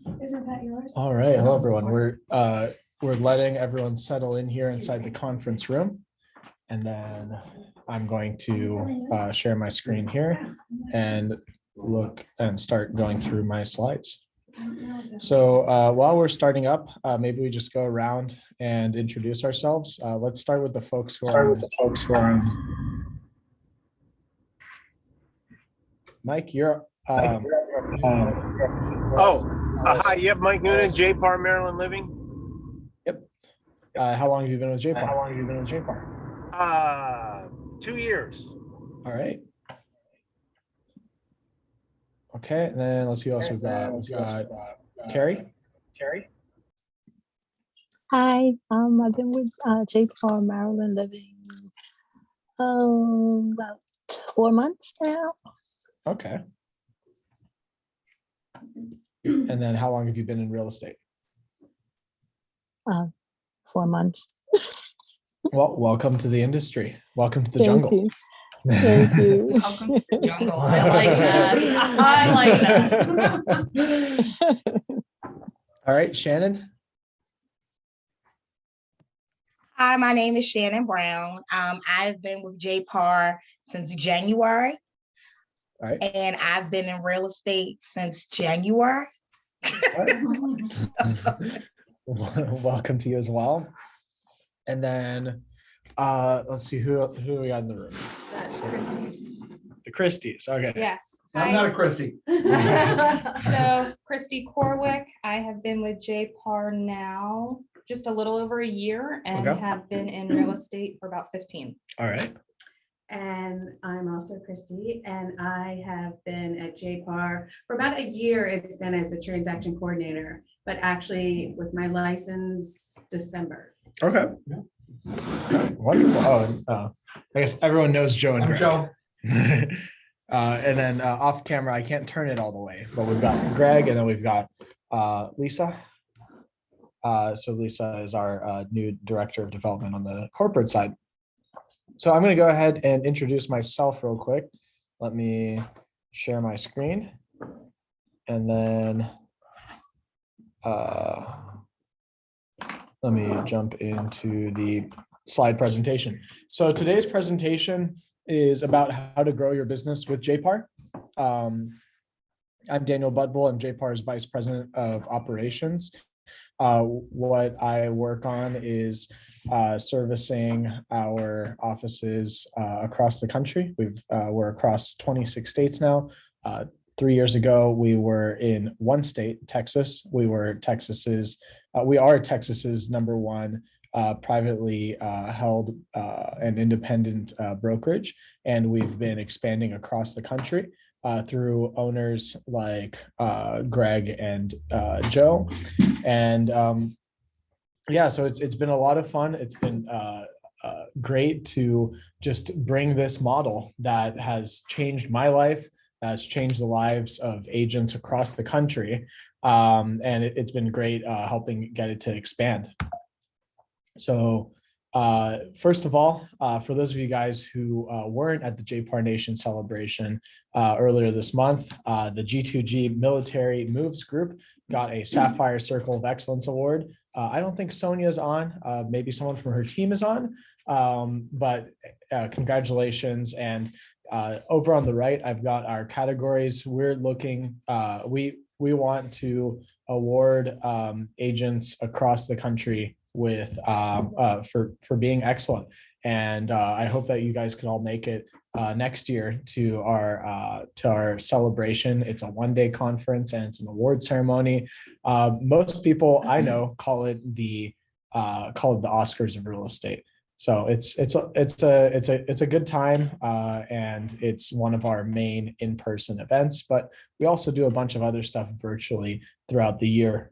Isn't that yours? All right, hello everyone. We're letting everyone settle in here inside the conference room, and then I'm going to share my screen here and look and start going through my slides. So while we're starting up, maybe we just go around and introduce ourselves. Let's start with the folks who are on. Mike, you're. Hi, yep, Mike Noonan, JPAR, Maryland Living. Yep. How long have you been with JPAR? 2 years. All right. Okay, and then let's see who else we've got. We've got Carrie. Hi, I've been with JPAR Maryland Living about 4 months now. Okay. And then how long have you been in real estate? 4 months. Well, welcome to the industry. Welcome to the Thank jungle. you. Thank you. Welcome to the jungle. I like that. I like that. All right, Shannon. Hi, my name is Shannon Brown. I've been with JPAR since January. All right. And I've been in real estate since January. Welcome to you as well. And then let's see who we got in the room. The Christies. Okay. Yes. I'm not a Christie. So Christy Corwick, I have been with JPAR now just a little over a year and Okay. have been in real estate for about 15. All right. And I'm also Christy, and I have been at JPAR for about a year. It's been as a transaction coordinator, but actually with my license December. Okay. Wonderful. I guess everyone knows Joe and I'm Greg. Joe. And then off camera, I can't turn it all the way, but we've got Greg, and then we've got Lisa. So Lisa is our new director of development on the corporate side. So I'm going to go ahead and introduce myself real quick. Let me share my screen, and then let me jump into the slide presentation. So today's presentation is about how to grow your business with JPAR. I'm Daniel Butbul. I'm JPAR's Vice President of Operations. What I work on is servicing our offices across the country. We're across 26 states now. 3 years ago, we were in one state, Texas. We are Texas's #1 privately held and independent brokerage, and we've been expanding across the country through owners like Greg and Joe. And yeah, so it's been a lot of fun. It's been great to just bring this model that has changed my life, has changed the lives of agents across the country. And it's been great helping get it to expand. So first of all, for those of you guys who weren't at the JPAR Nation celebration earlier this month, the G2G Military Moves Group got a Sapphire Circle of Excellence Award. I don't think Sonia's on, maybe someone from her team is on, but congratulations. And over on the right, I've got our categories. We're looking, we want to award agents across the country with for being excellent, and I hope that you guys can all make it next year to our celebration. It's a one-day conference and it's an award ceremony. Most people I know call it the Oscars of real estate. So it's a good time, and it's one of our main in-person events. But we also do a bunch of other stuff virtually throughout the year,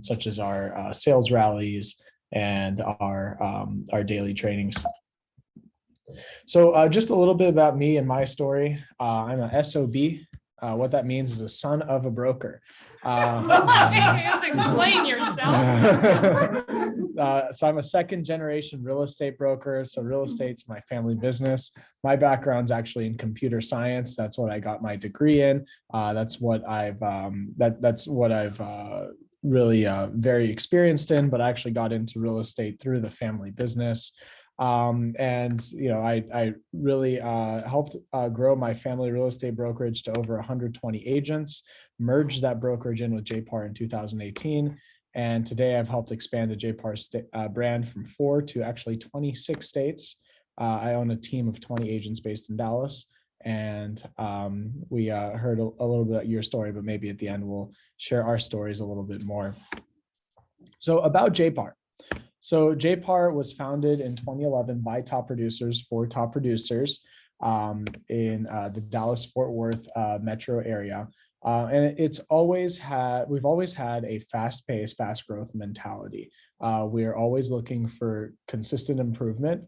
such as our sales rallies and our daily trainings. So just a little bit about me and my story. I'm a SOB. What that means is a son of a broker. Explain yourself. So I'm a second generation real estate broker. So real estate's my family business. My background's actually in computer science. That's what I got my degree in. That's what I've really very experienced in, but I actually got into real estate through the family business. And I really helped grow my family real estate brokerage to over 120 agents, merged that brokerage in with JPAR in 2018. And today I've helped expand the JPAR brand from 4 to actually 26 states. I own a team of 20 agents based in Dallas. And we heard a little bit of your story, but maybe at the end we'll share our stories a little bit more. So about JPAR. So JPAR was founded in 2011 by top producers for top producers in the Dallas-Fort Worth metro area. And we've always had a fast-paced, fast growth mentality. We're always looking for consistent improvement.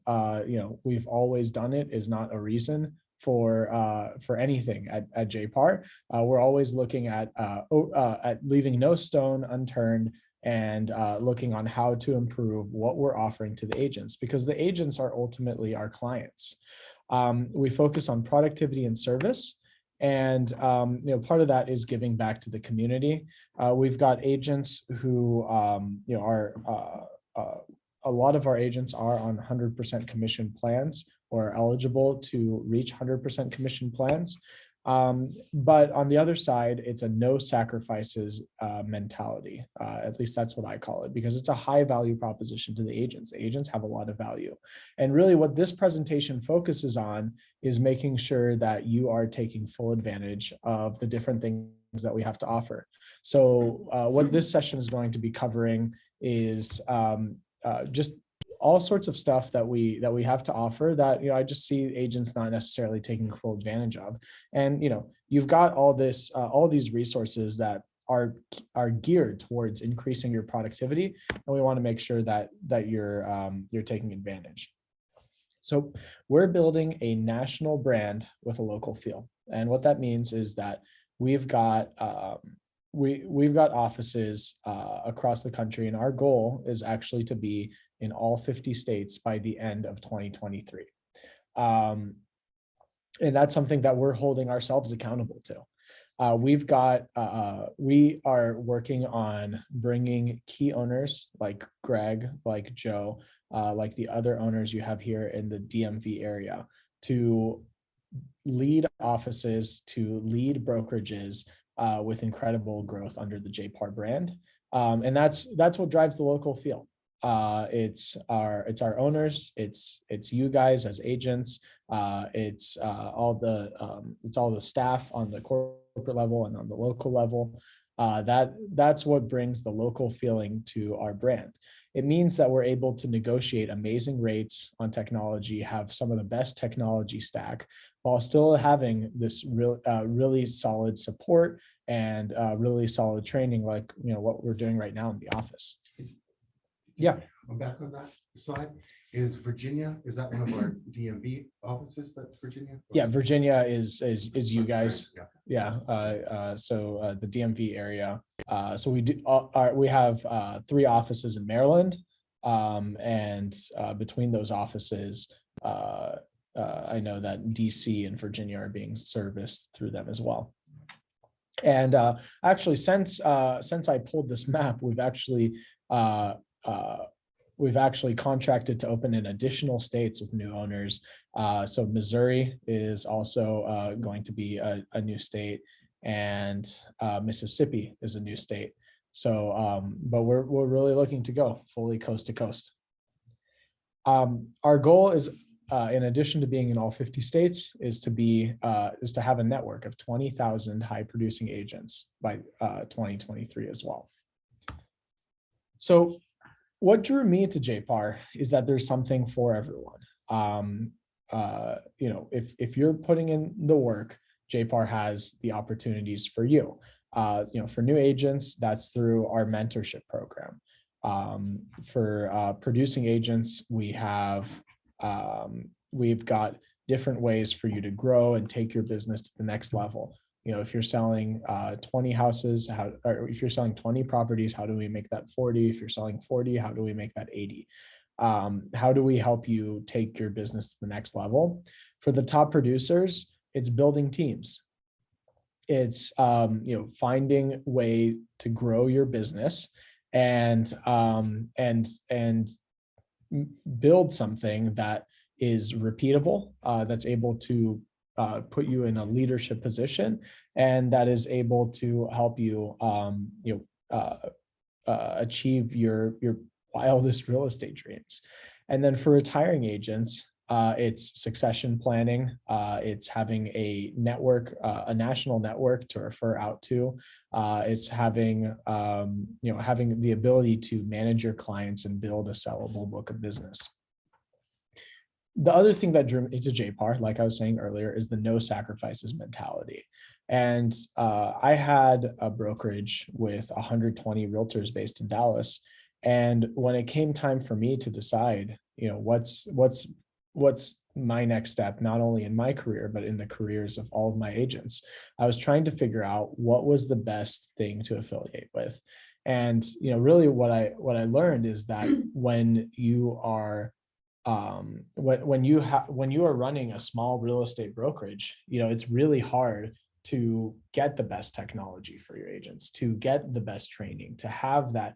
We've always done it is not a reason for anything at JPAR. We're always looking at leaving no stone unturned and looking on how to improve what we're offering to the agents, because the agents are ultimately our clients. We focus on productivity and service. And part of that is giving back to the community. We've got agents who a lot of our agents are on 100% commission plans or are eligible to reach 100% commission plans. But on the other side, it's a no sacrifices mentality. At least that's what I call it, because it's a high value proposition to the agents. The agents have a lot of value. And really what this presentation focuses on is making sure that you are taking full advantage of the different things that we have to offer. So what this session is going to be covering is just all sorts of stuff that we have to offer that I just see agents not necessarily taking full advantage of. And you've got all these resources that are geared towards increasing your productivity, and we want to make sure that you're taking advantage. So we're building a national brand with a local feel, and what that means is that we've got offices across the country, and our goal is actually to be in all 50 states by the end of 2023. And that's something that we're holding ourselves accountable to. We are working on bringing key owners like Greg, like Joe, like the other owners you have here in the DMV area to lead offices, to lead brokerages with incredible growth under the JPAR brand. And that's what drives the local feel. It's our owners, it's you guys as agents, it's all the staff on the corporate level and on the local level. That's what brings the local feeling to our brand. It means that we're able to negotiate amazing rates on technology, have some of the best technology stack, while still having this really solid support and really solid training, like what we're doing right now in the office. Yeah. I'm back on that slide. Is Virginia, is that one of our DMV offices? That's Virginia? Yeah, Virginia is you guys. Yeah. Yeah. So the DMV area. So we have 3 offices in Maryland, and between those offices, I know that DC and Virginia are being serviced through them as well. And actually, since I pulled this map, we've actually contracted to open in additional states with new owners. So Missouri is also going to be a new state, and Mississippi is a new state. So, but we're really looking to go fully coast to coast. Our goal is, in addition to being in all 50 states, is to have a network of 20,000 high producing agents by 2023 as well. So what drew me to JPAR is that there's something for everyone. If you're putting in the work, JPAR has the opportunities for you. For new agents, that's through our mentorship program. For producing agents, we've got different ways for you to grow and take your business to the next level. If you're selling 20 houses, or if you're selling 20 properties, how do we make that 40? If you're selling 40, how do we make that 80? How do we help you take your business to the next level? For the top producers, it's building teams. It's finding way to grow your business and build something that is repeatable, that's able to put you in a leadership position, and that is able to help you achieve your wildest real estate dreams. And then for retiring agents, it's succession planning. It's having a network, a national network to refer out to. It's having having the ability to manage your clients and build a sellable book of business. The other thing that drew me to JPAR, like I was saying earlier, is the no sacrifices mentality. And I had a brokerage with 120 realtors based in Dallas. And when it came time for me to decide, what's my next step, not only in my career, but in the careers of all of my agents, I was trying to figure out what was the best thing to affiliate with. And, really what I learned is that when you are when you are running a small real estate brokerage, it's really hard to get the best technology for your agents, to get the best training, to have that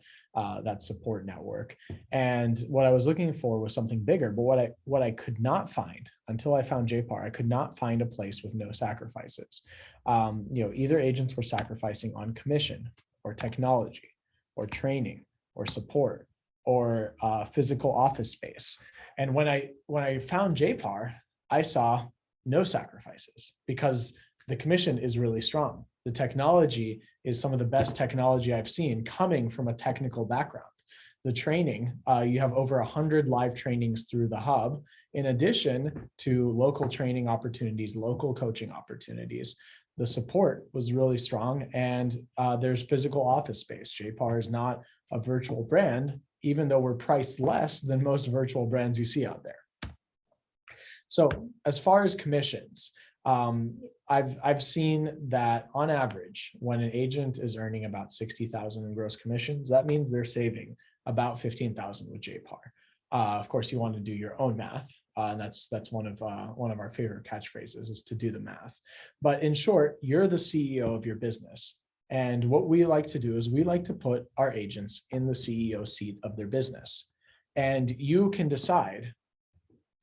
support network. And what I was looking for was something bigger. But what I could not find until I found JPAR, I could not find a place with no sacrifices. Either agents were sacrificing on commission or technology or training or support or physical office space. And when I found JPAR, I saw no sacrifices because the commission is really strong. The technology is some of the best technology I've seen coming from a technical background. The training, you have over 100 live trainings through the hub, in addition to local training opportunities, local coaching opportunities. The support was really strong, and there's physical office space. JPAR is not a virtual brand, even though we're priced less than most virtual brands you see out there. So as far as commissions, I've seen that on average, when an agent is earning about 60,000 in gross commissions, that means they're saving about 15,000 with JPAR. Of course, you want to do your own math. And that's one of our favorite catchphrases, is to do the math. But in short, you're the CEO of your business. And what we like to do is we like to put our agents in the CEO seat of their business. And you can decide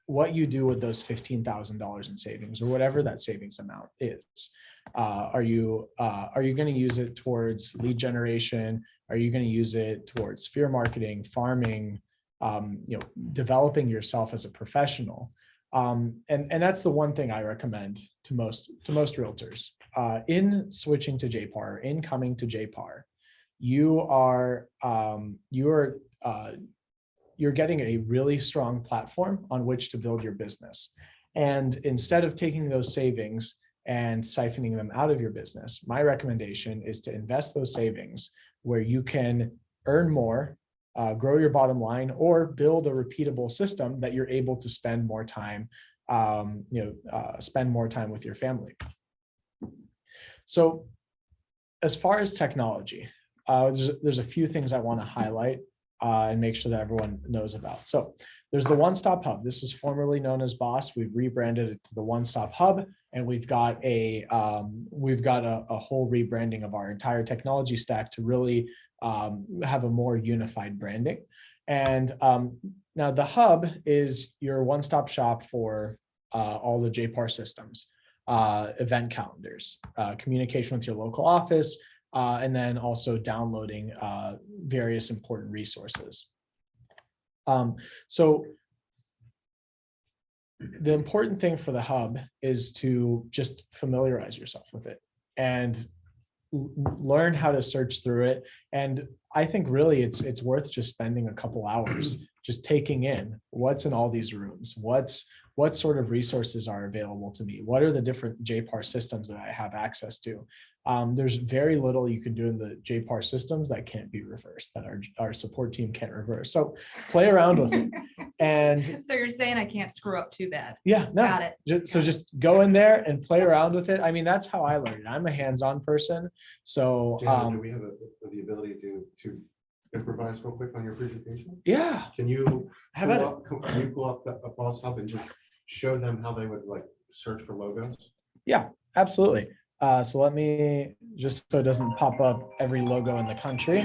what you do with those $15,000 in savings, or whatever that savings amount is. Are you going to use it towards lead generation? Are you going to use it towards fear marketing, farming, developing yourself as a professional? And that's the one thing I recommend to most realtors. In switching to JPAR, in coming to JPAR, you're getting a really strong platform on which to build your business. And instead of taking those savings and siphoning them out of your business, my recommendation is to invest those savings where you can earn more, grow your bottom line, or build a repeatable system that you're able to spend more time, spend more time with your family. So as far as technology, there's a few things I want to highlight and make sure that everyone knows about. So there's the One-Stop Hub. This was formerly known as BOSS. We've rebranded it to the One-Stop Hub, and we've got a whole rebranding of our entire technology stack to really have a more unified branding. And now the hub is your one-stop shop for all the JPAR systems, event calendars, communication with your local office, and then also downloading various important resources. So the important thing for the hub is to just familiarize yourself with it and learn how to search through it. And I think really it's worth just spending a couple hours just taking in what's in all these rooms, what sort of resources are available to me, what are the different JPAR systems that I have access to. There's very little you can do in the JPAR systems that can't be reversed, that our support team can't reverse. So play around with it. And So you're saying I can't screw up too bad. yeah, no, Got it. so just go in there and play around with it. I mean, that's how I learned. I'm a hands-on person. So Janet, do we have the ability to improvise real quick on your presentation? yeah, Can you have at it. can you pull up a Boss Hub and just show them how they would like search for logos? Yeah, absolutely. So let me, just so it doesn't pop up every logo in the country,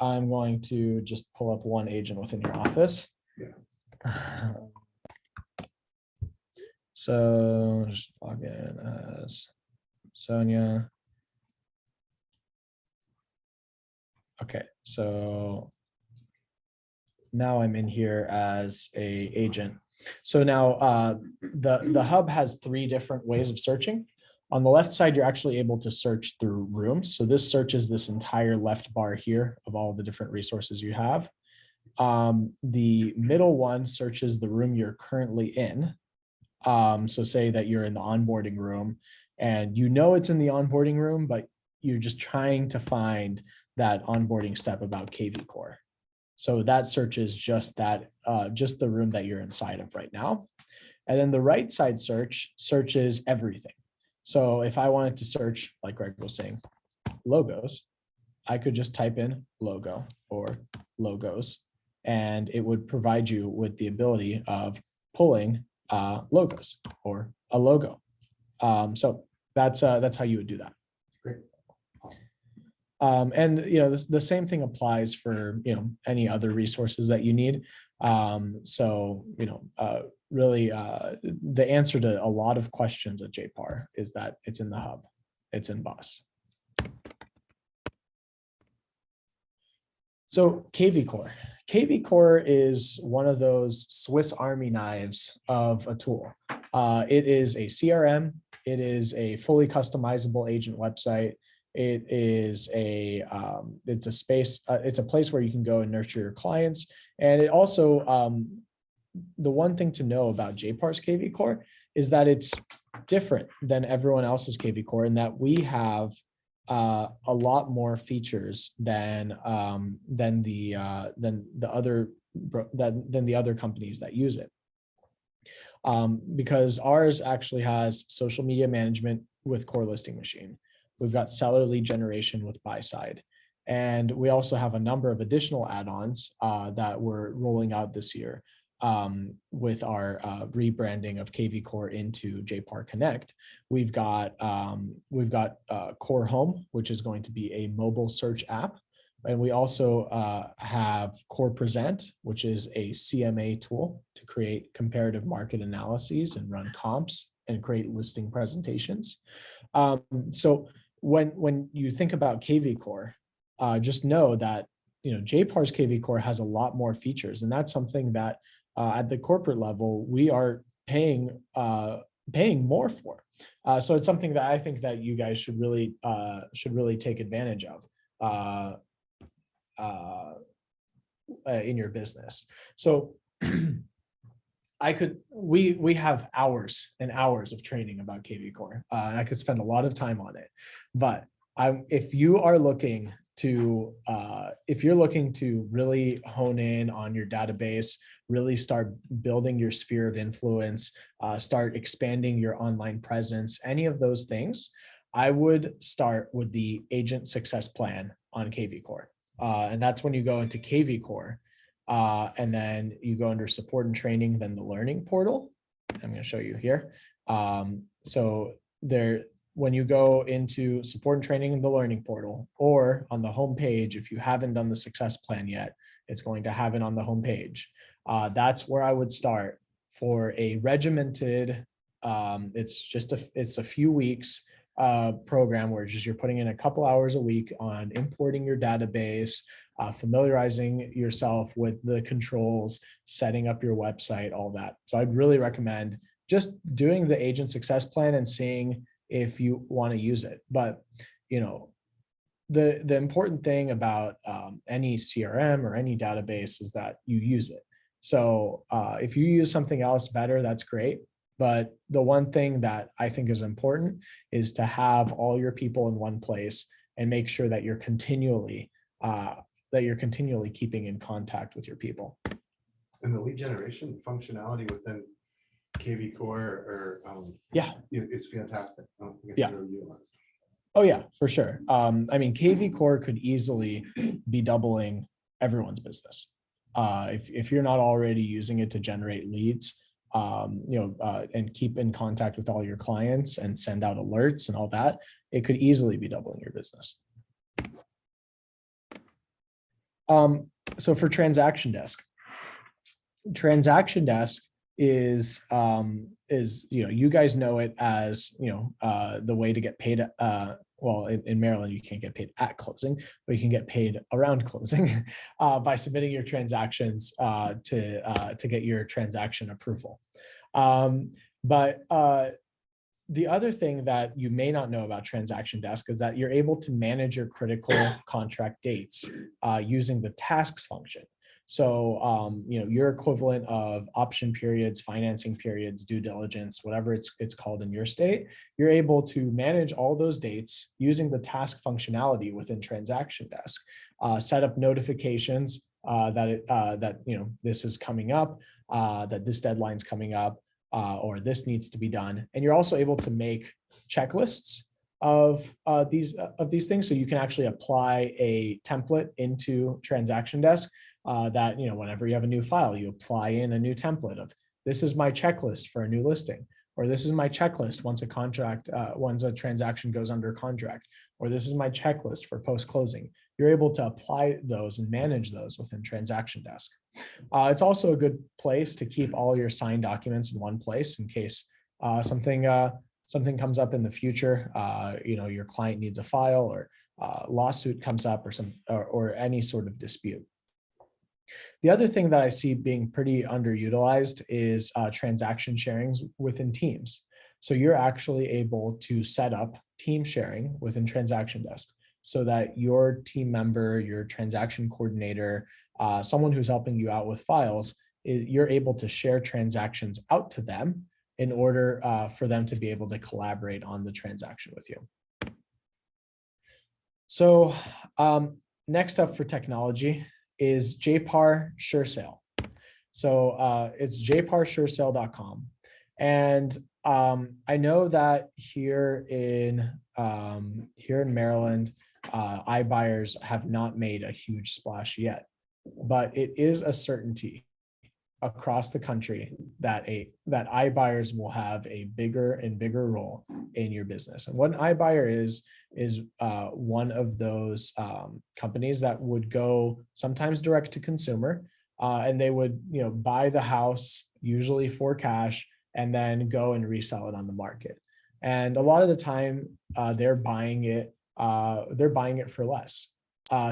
I'm going to just pull up one agent within your office. Yeah. So just log in as Sonia. Okay, so now I'm in here as a agent. So now the hub has 3 different ways of searching. On the left side, you're actually able to search through rooms. So this searches this entire left bar here of all the different resources you have. The middle one searches the room you're currently in. So say that you're in the onboarding room and you know it's in the onboarding room, but you're just trying to find that onboarding step about KV Core. So that searches just that, just the room that you're inside of right now. And then the right side search searches everything. So if I wanted to search, like Greg was saying, logos, I could just type in logo or logos, and it would provide you with the ability of pulling logos or a logo. So that's how you would do that. Great. And the same thing applies for any other resources that you need. So really the answer to a lot of questions at JPAR is that it's in the hub, it's in BOSS. So KV Core. KV Core is one of those Swiss Army knives of a tool. It is a CRM. It is a fully customizable agent website. It is it's a space, it's a place where you can go and nurture your clients. And it also, the one thing to know about JPAR's KV Core is that it's different than everyone else's KV Core in that we have a lot more features than the other companies that use it. Because ours actually has social media management with Core Listing Machine. We've got seller lead generation with buy side. And we also have a number of additional add-ons that we're rolling out this year with our rebranding of KV Core into JPAR Connect. We've got Core Home, which is going to be a mobile search app. And we also have Core Present, which is a CMA tool to create comparative market analyses and run comps and create listing presentations. So when you think about KV Core, just know that JPAR's KV Core has a lot more features, and that's something that at the corporate level we are paying more for. So it's something that I think that you guys should really take advantage of in your business. So we have hours and hours of training about KV Core, and I could spend a lot of time on it. But if you're looking to really hone in on your database, really start building your sphere of influence, start expanding your online presence, any of those things, I would start with the Agent Success Plan on KV Core. And that's when you go into KV Core. And then you go under support and training, then the learning portal. I'm going to show you here. So when you go into support and training in the learning portal, or on the home page, if you haven't done the success plan yet, it's going to have it on the home page. That's where I would start for a regimented, it's a few weeks program where you're putting in a couple hours a week on importing your database, familiarizing yourself with the controls, setting up your website, all that. So I'd really recommend just doing the Agent Success Plan and seeing if you want to use it. But the important thing about any CRM or any database is that you use it. So if you use something else better, that's great. But the one thing that I think is important is to have all your people in one place and make sure that you're continually keeping in contact with your people. And the lead generation functionality within KV Core or Yeah. is fantastic. I don't think it's Yeah. really utilized. Oh yeah, for sure. I mean, KV Core could easily be doubling everyone's business. If you're not already using it to generate leads, and keep in contact with all your clients and send out alerts and all that, it could easily be doubling your business. So for Transaction Desk is you guys know it as the way to get paid. Well, in Maryland, you can't get paid at closing, but you can get paid around closing by submitting your transactions to get your transaction approval. But the other thing that you may not know about Transaction Desk is that you're able to manage your critical contract dates using the tasks function. So, your equivalent of option periods, financing periods, due diligence, whatever it's called in your state, you're able to manage all those dates using the task functionality within Transaction Desk. Set up notifications that this is coming up, that this deadline's coming up, or this needs to be done. And you're also able to make checklists of these things, so you can actually apply a template into Transaction Desk. That whenever you have a new file, you apply in a new template of, this is my checklist for a new listing, or this is my checklist once a transaction goes under contract, or this is my checklist for post-closing. You're able to apply those and manage those within Transaction Desk. It's also a good place to keep all your signed documents in one place in case something comes up in the future. Your client needs a file, or lawsuit comes up, or any sort of dispute. The other thing that I see being pretty underutilized is transaction sharings within teams. So you're actually able to set up team sharing within Transaction Desk so that your team member, your transaction coordinator, someone who's helping you out with files, you're able to share transactions out to them in order for them to be able to collaborate on the transaction with you. So next up for technology is JPAR SureSale. So it's jparssuresale.com. And I know that here in Maryland, iBuyers have not made a huge splash yet, but it is a certainty across the country that iBuyers will have a bigger and bigger role in your business. And what an iBuyer is one of those companies that would go sometimes direct to consumer, and they would buy the house usually for cash and then go and resell it on the market. And a lot of the time they're buying it for less.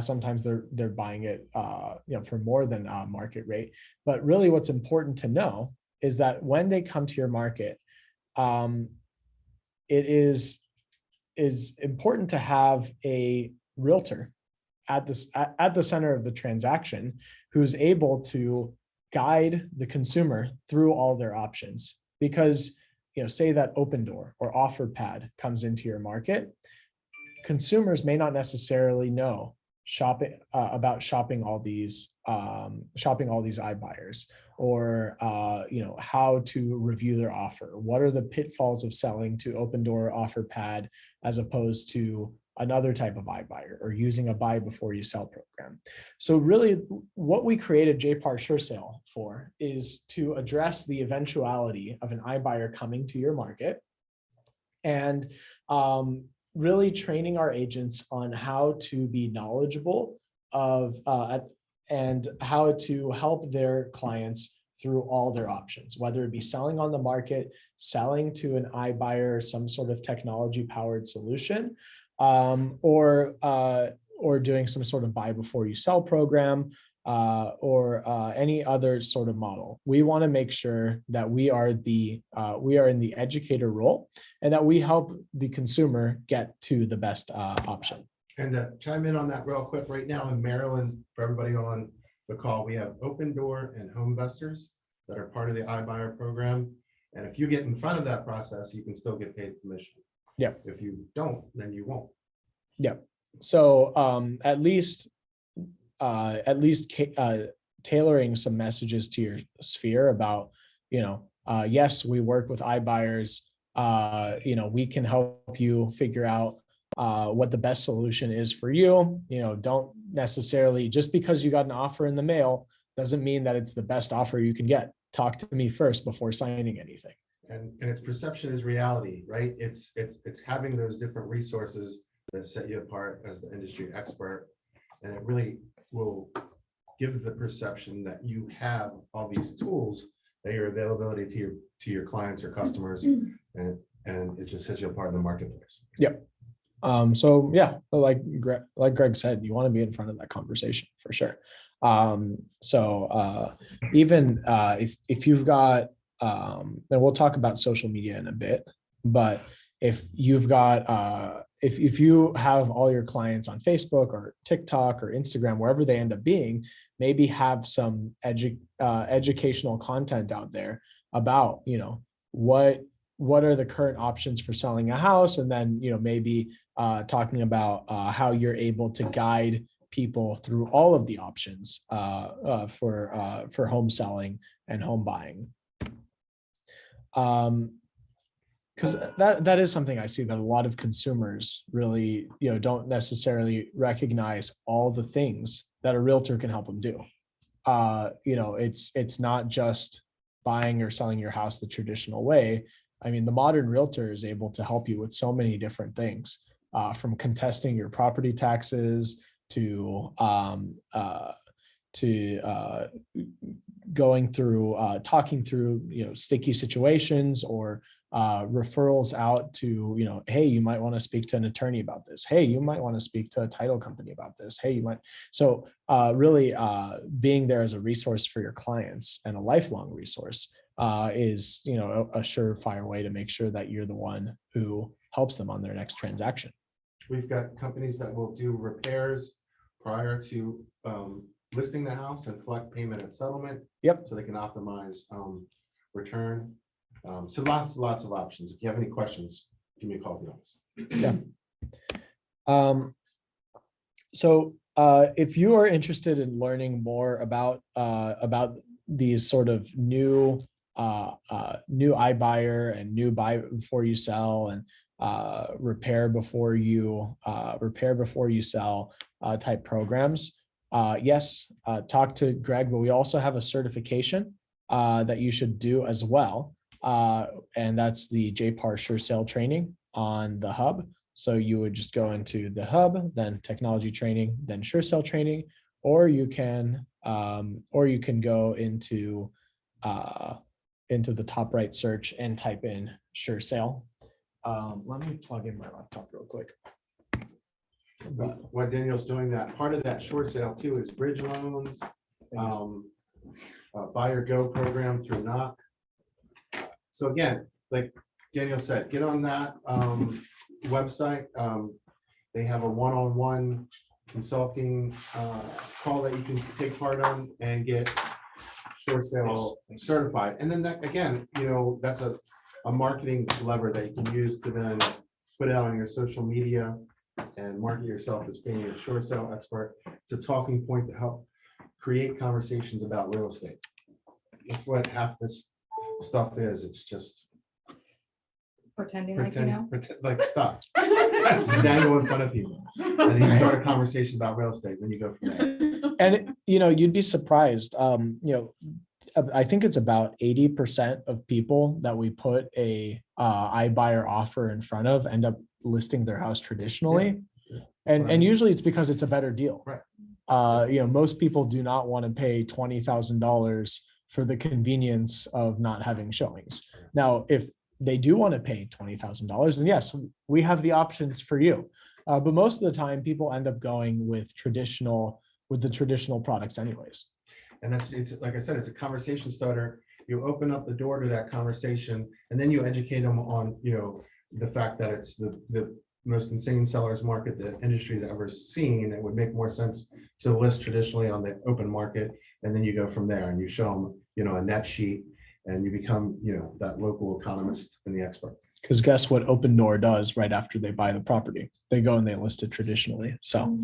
Sometimes they're buying it for more than market rate. But really what's important to know is that when they come to your market, it is important to have a realtor at the center of the transaction who's able to guide the consumer through all their options. Because say that Opendoor or OfferPad comes into your market, consumers may not necessarily know about shopping all these iBuyers, or how to review their offer. What are the pitfalls of selling to Opendoor or OfferPad as opposed to another type of iBuyer, or using a buy before you sell program? So really what we created JPAR SureSale for is to address the eventuality of an iBuyer coming to your market, and really training our agents on how to be knowledgeable of and how to help their clients through all their options, whether it be selling on the market, selling to an iBuyer, some sort of technology powered solution, or doing some sort of buy before you sell program, or any other sort of model. We want to make sure that we are in the educator role, and that we help the consumer get to the best option. And chime in on that real quick. Right now in Maryland, for everybody on the call. We have Open Door and Home Investors that are part of the iBuyer program. And if you get in front of that process, you can still get paid commission. Yep. If you don't, then you won't. So at least tailoring some messages to your sphere about, yes, we work with iBuyers. We can help you figure out what the best solution is for you. Don't necessarily, just because you got an offer in the mail doesn't mean that it's the best offer you can get. Talk to me first before signing anything. And its perception is reality, right? It's having those different resources that set you apart as the industry expert. And it really will give the perception that you have all these tools, that your availability to your clients or customers, and it just sets you apart in the marketplace. Yep. So yeah, like Greg said, you want to be in front of that conversation for sure. Even if you've got, and we'll talk about social media in a bit, but if you've got, if you have all your clients on Facebook or TikTok or Instagram, wherever they end up being, maybe have some educational content out there about, what are the current options for selling a house, and then maybe talking about how you're able to guide people through all of the options for home selling and home buying. Because that is something I see that a lot of consumers really don't necessarily recognize all the things that a realtor can help them do. It's not just buying or selling your house the traditional way. I mean, the modern realtor is able to help you with so many different things, from contesting your property taxes to going through, talking through, sticky situations, or referrals out to, hey, you might want to speak to an attorney about this. Hey, you might want to speak to a title company about this. Hey, you might. So really being there as a resource for your clients, and a lifelong resource, is, a surefire way to make sure that you're the one who helps them on their next transaction. We've got companies that will do repairs prior to listing the house and collect payment at settlement. Yep. So they can optimize return. So lots of options. If you have any questions, give me a call at the office. Yeah. So if you are interested in learning more about these sort of new iBuyer and new buy before you sell, and repair before you sell type programs, yes, talk to Greg. But we also have a certification that you should do as well, and that's the JPAR Sure Sale training on the hub. So you would just go into the hub, then technology training, then Sure Sale training, or you can go into the top right search and type in Sure Sale. Let me plug in my laptop real quick. What Daniel's doing, that part of that short sale too is bridge loans, buyer go program through knock. So again, like Daniel said, get on that website. They have a one-on-one consulting call that you can take part on and get short sale certified. And then that, again, that's a marketing lever that you can use to then put it out on your social media and market yourself as being a short sale expert. It's a talking point to help create conversations about real estate. That's what half this stuff is. It's just Pretending like you know. pretend like stuff. To dangle in front of people. And you start a conversation about real estate, then you go from there. And you'd be surprised. I think it's about 80% of people that we put a iBuyer offer in front of end up listing their house traditionally. Yeah. And usually it's because it's a better deal. Right. Most people do not want to pay $20,000 for the convenience of not having showings. Now, if they do want to pay $20,000, then yes, we have the options for you. But most of the time, people end up going with the traditional products anyways. And it's like I said, it's a conversation starter. You open up the door to that conversation, and then you educate them on, the fact that it's the most insane sellers market the industry's ever seen. It would make more sense to list traditionally on the open market. And then you go from there and you show them, a net sheet and you become, that local economist and the expert. Because guess what Open Door does right after they buy the property? They go and they list it traditionally. So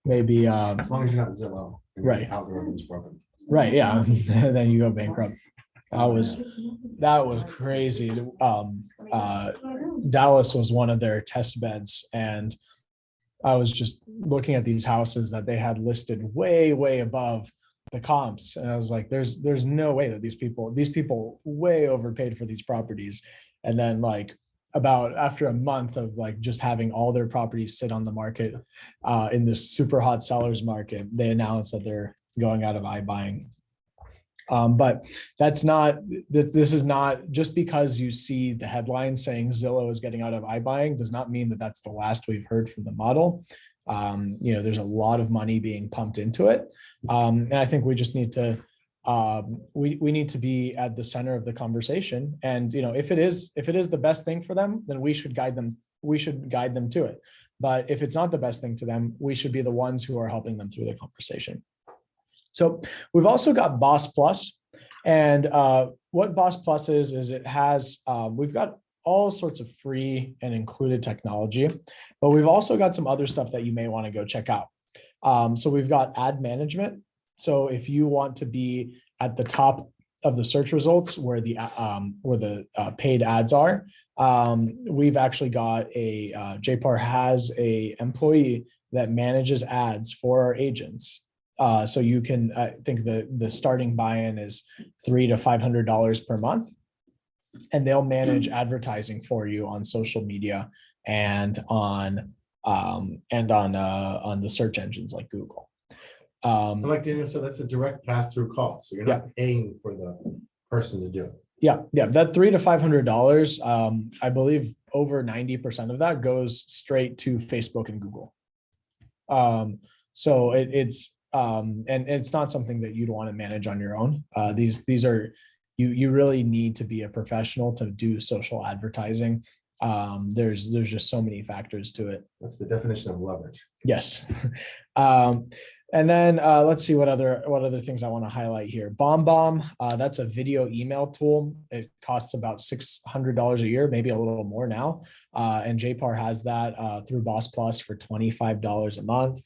maybe, As long as you're not Zillow. and your Right. Algorithm's broken. right, yeah, then you go bankrupt. That was crazy. Dallas was one of their test beds, and I was just looking at these houses that they had listed way, way above the comps, and I was like, there's no way that these people way overpaid for these properties. And then like about after a month of like just having all their properties sit on the market in this super hot sellers market, they announced that they're going out of iBuying. But this is not just because you see the headline saying Zillow is getting out of iBuying does not mean that that's the last we've heard from the model. There's a lot of money being pumped into it. And I think we just need to, we need to be at the center of the conversation. And, if it is the best thing for them, then we should guide them to it. But if it's not the best thing to them, we should be the ones who are helping them through the conversation. So we've also got Boss Plus, and what Boss Plus is it has, we've got all sorts of free and included technology, but we've also got some other stuff that you may want to go check out. So we've got ad management. So if you want to be at the top of the search results where the paid ads are, we've actually got JPAR has a employee that manages ads for our agents. So you can, I think the starting buy-in is $300 to $500 per month, and they'll manage advertising for you on social media and on the search engines like Google. And like Daniel said, that's a direct pass-through cost. So you're not paying for the person to do it. Yeah, that $300 to $500, I believe over 90% of that goes straight to Facebook and Google. So it's and it's not something that you'd want to manage on your own. These are, you really need to be a professional to do social advertising. There's just so many factors to it. That's the definition of leverage. Yes. And then let's see what other things I want to highlight here. BombBomb, that's a video email tool. It costs about $600 a year, maybe a little more now. And JPAR has that through Boss Plus for $25 a month.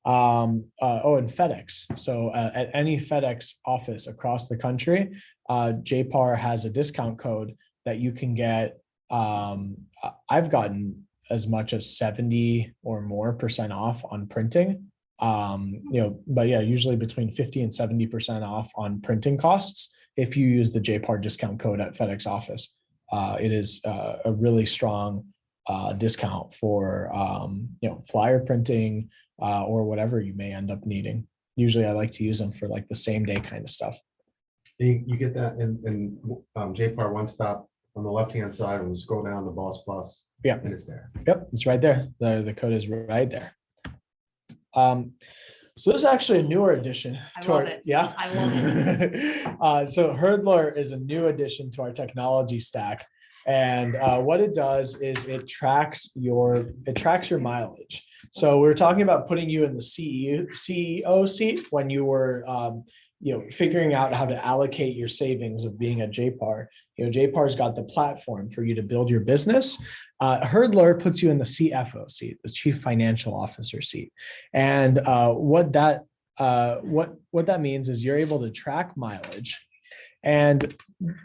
And FedEx. So at any FedEx office across the country, JPAR has a discount code that you can get. I've gotten as much as 70 or more % off on printing. But yeah, usually between 50 and 70% off on printing costs if you use the JPAR discount code at FedEx office. It is a really strong discount for flyer printing or whatever you may end up needing. Usually I like to use them for like the same day kind of stuff. You get that in JPAR One Stop on the left-hand side, and scroll down to Boss Plus. Yeah. And it's there. Yep, it's right there. The code is right there. So this is actually a newer addition to our, yeah. I love it. So Hurdler is a new addition to our technology stack. And what it does is it tracks your mileage. So we were talking about putting you in the CEO seat when you were figuring out how to allocate your savings of being a JPAR. JPAR's got the platform for you to build your business. Hurdler puts you in the CFO seat, the Chief Financial Officer seat. And what that means is you're able to track mileage, and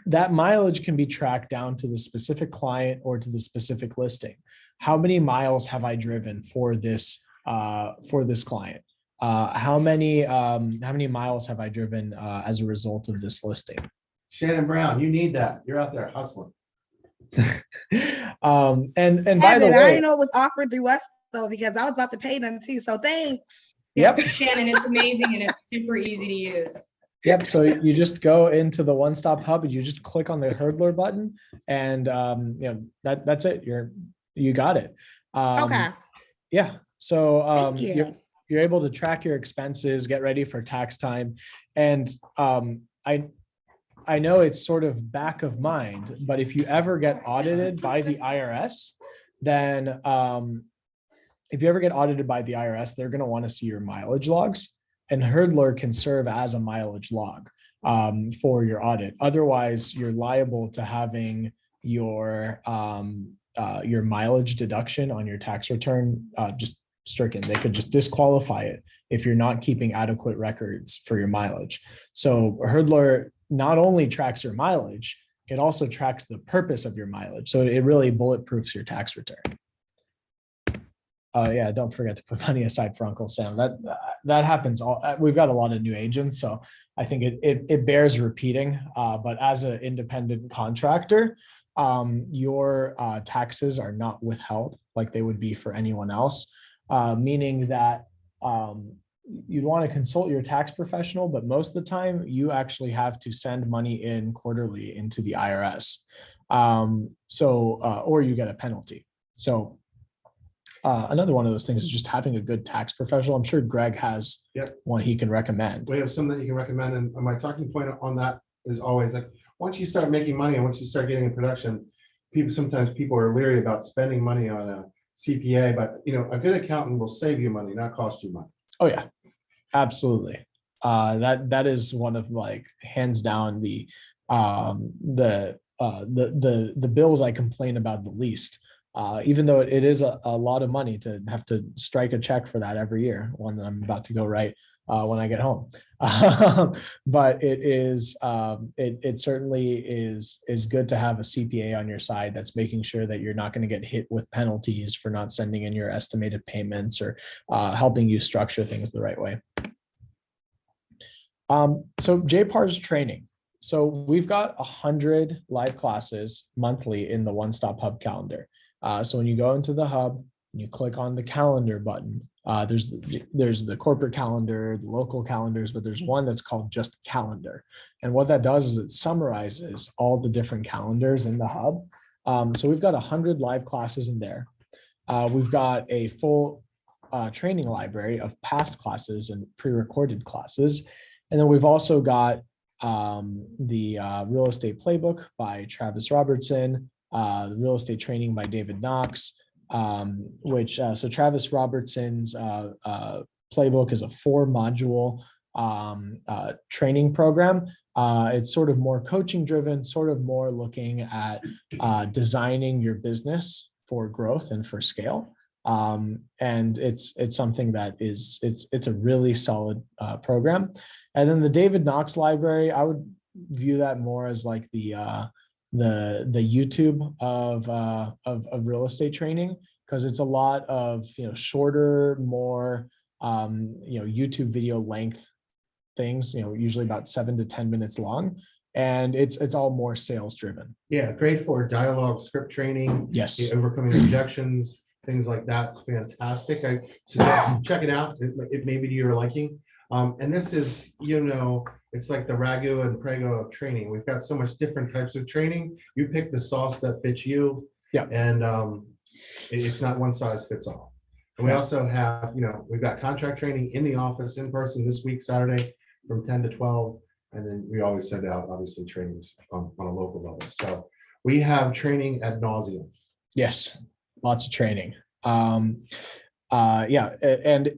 that mileage can be tracked down to the specific client or to the specific listing. How many miles have I driven for this client? How many miles have I driven as a result of this listing? Shannon Brown, you need that. You're out there hustling. And by the I way, didn't know it was awkward through us though, because I was about to pay them too. So thanks. Yep. Shannon, it's amazing and it's super easy to use. Yep. So you just go into the one-stop hub and you just click on the Hurdler button, and that's it. You got it. Okay. Yeah. So Thank you. you're able to track your expenses, get ready for tax time, and I know it's sort of back of mind, but if you ever get audited by the IRS, then if you ever get audited by the IRS, they're going to want to see your mileage logs, and Hurdler can serve as a mileage log for your audit. Otherwise, you're liable to having your mileage deduction on your tax return just stricken. They could just disqualify it if you're not keeping adequate records for your mileage. So Hurdler not only tracks your mileage, it also tracks the purpose of your mileage. So it really bulletproofs your tax return. Yeah, don't forget to put money aside for Uncle Sam. That happens. We've got a lot of new agents, so I think it bears repeating. But as an independent contractor, your taxes are not withheld like they would be for anyone else, meaning that you'd want to consult your tax professional, but most of the time you actually have to send money in quarterly into the IRS. Or you get a penalty. So another one of those things is just having a good tax professional. I'm sure Greg has one he can recommend. We have some that you can recommend, and my talking point on that is always like, once you start making money and once you start getting in production, sometimes people are leery about spending money on a CPA, but a good accountant will save you money, not cost you money. Oh yeah, absolutely. That is one of, like, hands down the bills I complain about the least. Even though it is a lot of money to have to strike a check for that every year, one that I'm about to go write when I get home. But it is it certainly is good to have a CPA on your side that's making sure that you're not going to get hit with penalties for not sending in your estimated payments, or helping you structure things the right way. So JPAR's training. So we've got 100 live classes monthly in the One Stop Hub calendar. So when you go into the hub and you click on the calendar button, there's the corporate calendar, the local calendars, but there's one that's called just calendar. And what that does is it summarizes all the different calendars in the hub. So we've got 100 live classes in there. We've got a full training library of past classes and pre-recorded classes. And then we've also got the real estate playbook by Travis Robertson, the real estate training by David Knox, so Travis Robertson's playbook is a 4-module training program. It's sort of more coaching driven, sort of more looking at designing your business for growth and for scale. And it's something that it's a really solid program. And then the David Knox library, I would view that more as like the YouTube of real estate training, because it's a lot of shorter, more YouTube video length things, usually about 7 to 10 minutes long, and it's all more sales driven. Yeah, great for dialogue, script training. Yes, overcoming objections, things like that. It's fantastic. I suggest check it out. It may be to your liking. And this is, it's like the ragu and prego of training. We've got so much different types of training. You pick the sauce that fits you. Yeah. And it's not one size fits all. And we also have, we've got contract training in the office, in person this week, Saturday from 10 to 12. And then we always send out, obviously, trainings on a local level. So we have training ad nauseum. Yes, lots of training. Yeah. And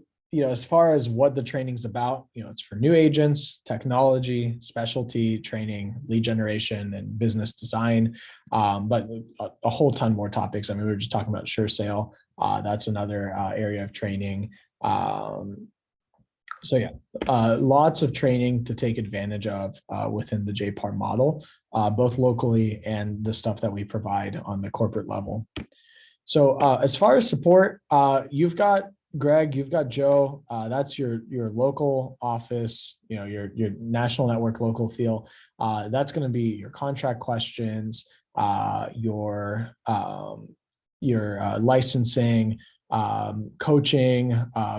as far as what the training's about, it's for new agents, technology, specialty training, lead generation, and business design. But a whole ton more topics. I mean, we were just talking about Sure Sale. That's another area of training. So yeah, lots of training to take advantage of within the JPAR model, both locally and the stuff that we provide on the corporate level. So as far as support, you've got Greg, you've got Joe. That's your local office, your national network local feel. That's going to be your contract questions, your licensing, coaching,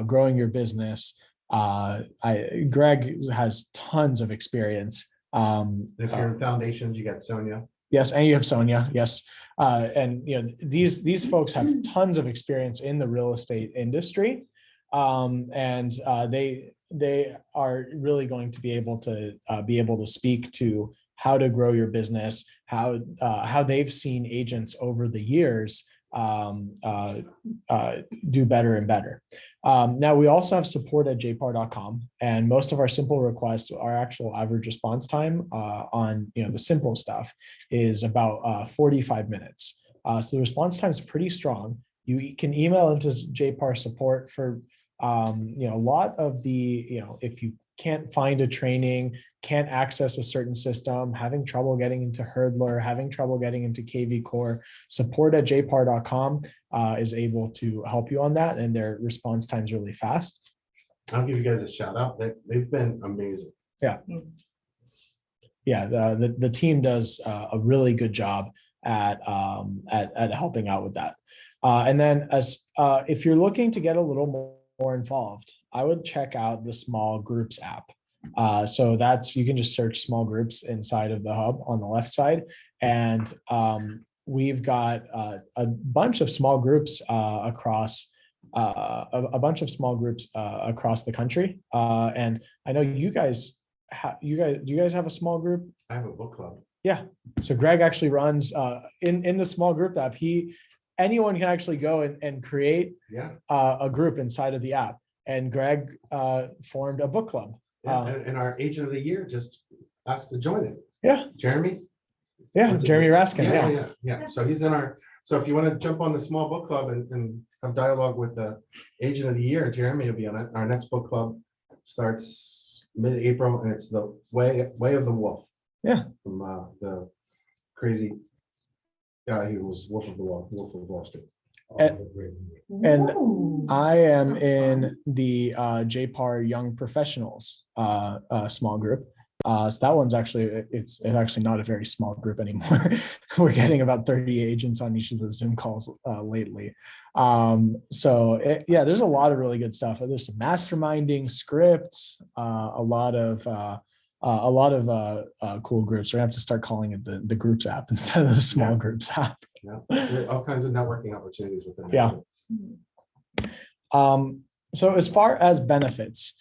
growing your business. Greg has tons of experience. If you're in foundations, you got Sonia. Yes, and you have Sonia. Yes, and these folks have tons of experience in the real estate industry, and they are really going to be able to speak to how to grow your business, how they've seen agents over the years do better and better. Now we also have support at jpar.com, and most of our simple requests, our actual average response time on the simple stuff is about 45 minutes. So the response time is pretty strong. You can email into JPAR support for a lot of the, if you can't find a training, can't access a certain system, having trouble getting into Hurdler, having trouble getting into KV Core, support at jpar.com is able to help you on that, and their response time is really fast. I'll give you guys a shout out. They've been amazing. Yeah. Yeah, the team does a really good job at helping out with that. And then if you're looking to get a little more involved, I would check out the small groups app. So you can just search small groups inside of the hub on the left side. And we've got a bunch of small groups across the country. And I know you guys, do you guys have a small group? I have a book club. Yeah. So Greg actually runs in the small group app. Anyone can actually go and create a group inside of the app. And Greg formed a book club. And our agent of the year just asked to join it. Yeah. Jeremy? Yeah, Jeremy Raskin. Yeah. So he's in so if you want to jump on the small book club and have dialogue with the agent of the year, Jeremy will be on it. Our next book club starts mid-April, and it's the way of the wolf. Yeah. From the crazy guy who was Wolf of Wall Street. And I am in the JPAR Young Professionals small group. So that one's it's actually not a very small group anymore. We're getting about 30 agents on each of the Zoom calls lately. There's a lot of really good stuff. There's some masterminding, scripts, a lot of cool groups. We're gonna have to start calling it the groups app instead of the small groups app. Yeah, all kinds of networking opportunities within. Yeah. So as far as benefits,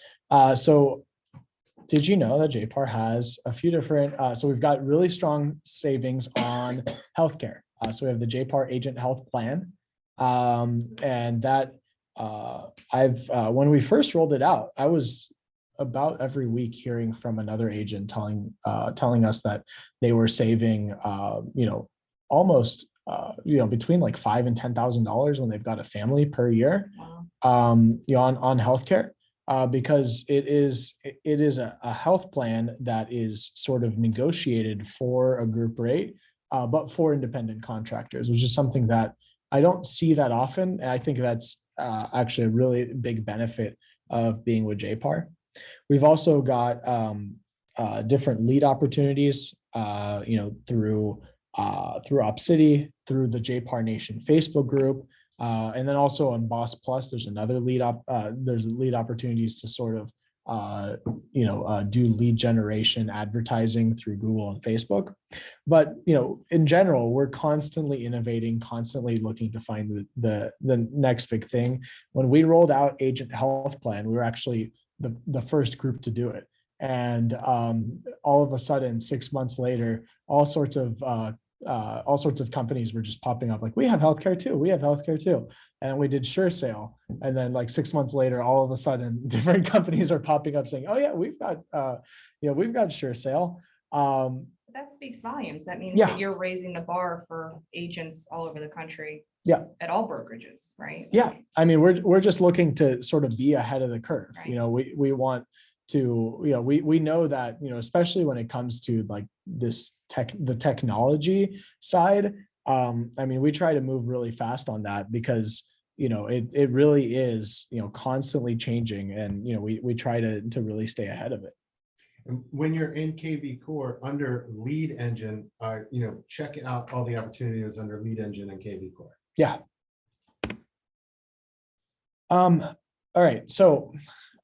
did you know that JPAR has a few different, so we've got really strong savings on healthcare. So we have the JPAR Agent Health Plan. And that when we first rolled it out, I was about every week hearing from another agent telling us that they were saving, almost, between like $5,000 and $10,000 when they've got a family per year, on healthcare. Because it is a health plan that is sort of negotiated for a group rate, but for independent contractors, which is something that I don't see that often. And I think that's actually a really big benefit of being with JPAR. We've also got different lead opportunities, through OpCity, through the JPAR Nation Facebook group. And then also on Boss Plus, there's another there's lead opportunities to sort of, do lead generation advertising through Google and Facebook. But, in general, we're constantly innovating, constantly looking to find the next big thing. When we rolled out Agent Health Plan, we were actually the first group to do it. And all of a sudden, 6 months later, all sorts of companies were just popping up like, we have healthcare too. And we did SureSale. And then like 6 months later, all of a sudden different companies are popping up saying, oh yeah, we've got SureSale. That speaks volumes. That means that you're raising the bar for agents all over the country. Yeah. At all brokerages, right? Yeah. I mean, we're just looking to sort of be ahead of the curve. Right. We want to, we know that, especially when it comes to like the technology side. We try to move really fast on that because, it really is, constantly changing, and, we try to really stay ahead of it. And when you're in KV Core under Lead Engine, check out all the opportunities under Lead Engine and KV Core. Yeah. All right. So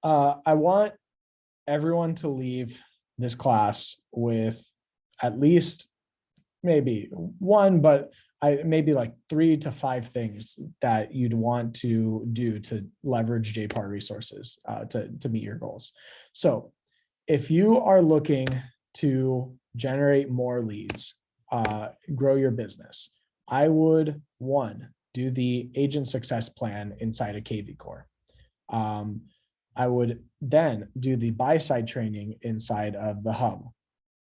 I want everyone to leave this class with at least maybe one, but maybe like 3 to 5 things that you'd want to do to leverage JPAR resources to meet your goals. So if you are looking to generate more leads, grow your business, I would, 1, do the agent success plan inside of KV Core. I would then do the buy side training inside of the hub.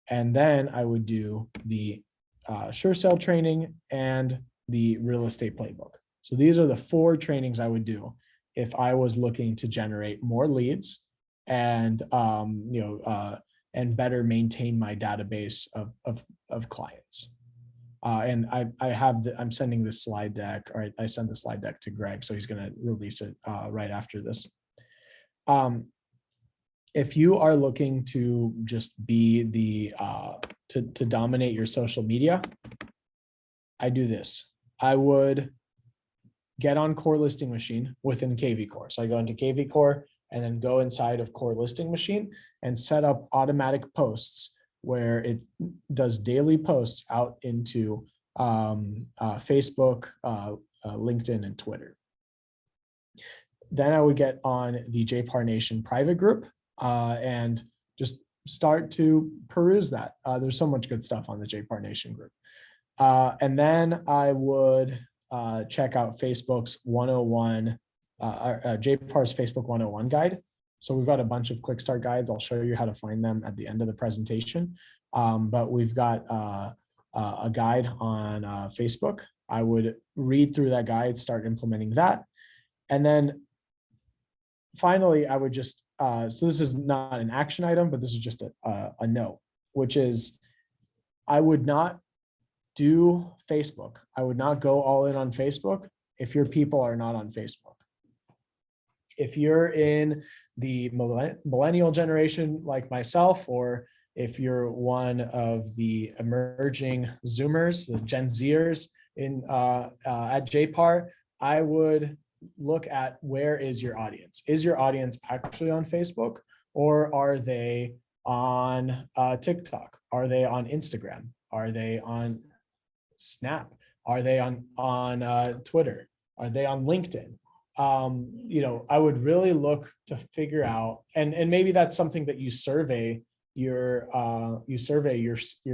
And then I would do the sure sale training and the real estate playbook. So these are the 4 trainings I would do if I was looking to generate more leads and and better maintain my database of clients. And I'm sending this slide deck, or I sent the slide deck to Greg, so he's going to release it right after this. If you are looking to just be the to dominate your social media, I do this. I would get on Core Listing Machine within KV Core. So I go into KV Core and then go inside of Core Listing Machine and set up automatic posts where it does daily posts out into Facebook, LinkedIn, and Twitter. Then I would get on the JPAR Nation private group and just start to peruse that. There's so much good stuff on the JPAR Nation group. And then I would check out Facebook's 101, JPAR's Facebook 101 guide. So we've got a bunch of quick start guides. I'll show you how to find them at the end of the presentation. But we've got a guide on Facebook. I would read through that guide, start implementing that. And then finally, I would just, so this is not an action item, but this is just a note, which is I would not do Facebook. I would not go all in on Facebook if your people are not on Facebook. If you're in the millennial generation like myself, or if you're one of the emerging Zoomers, the Gen Zers at JPAR, I would look at where is your audience. Is your audience actually on Facebook, or are they on TikTok? Are they on Instagram? Are they on Snap? Are they on Twitter? Are they on LinkedIn? I would really look to figure out, and maybe that's something that you survey your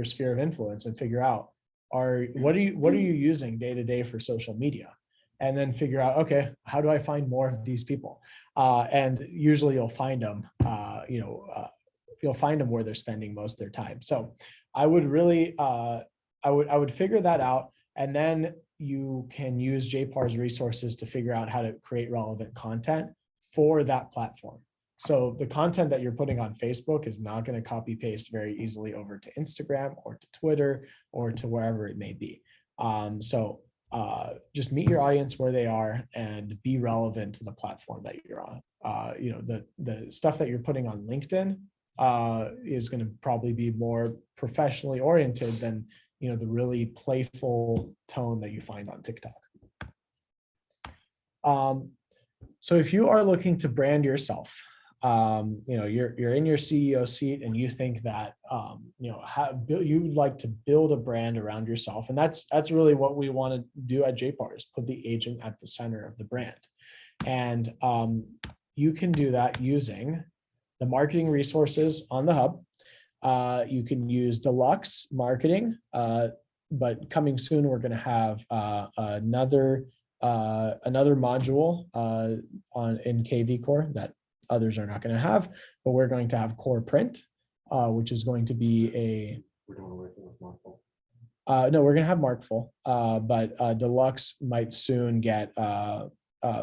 sphere of influence and figure out, what are you using day to day for social media? And then figure out, okay, how do I find more of these people? And usually you'll find them, you'll find them where they're spending most of their time. So I would really, I would figure that out, and then you can use JPAR's resources to figure out how to create relevant content for that platform. So the content that you're putting on Facebook is not going to copy paste very easily over to Instagram or to Twitter or to wherever it may be. Just meet your audience where they are and be relevant to the platform that you're on. The stuff that you're putting on LinkedIn is going to probably be more professionally oriented than the really playful tone that you find on TikTok. So if you are looking to brand yourself, you're in your CEO seat and you think that you'd like to build a brand around yourself, and that's really what we want to do at JPAR, is put the agent at the center of the brand. And you can do that using the marketing resources on the hub. You can use deluxe marketing, but coming soon we're going to have another module in KV Core that others are not going to have, but we're going to have Core Print, which is going to be We're doing away with Markful. no, we're going to have Markful, but Deluxe might soon get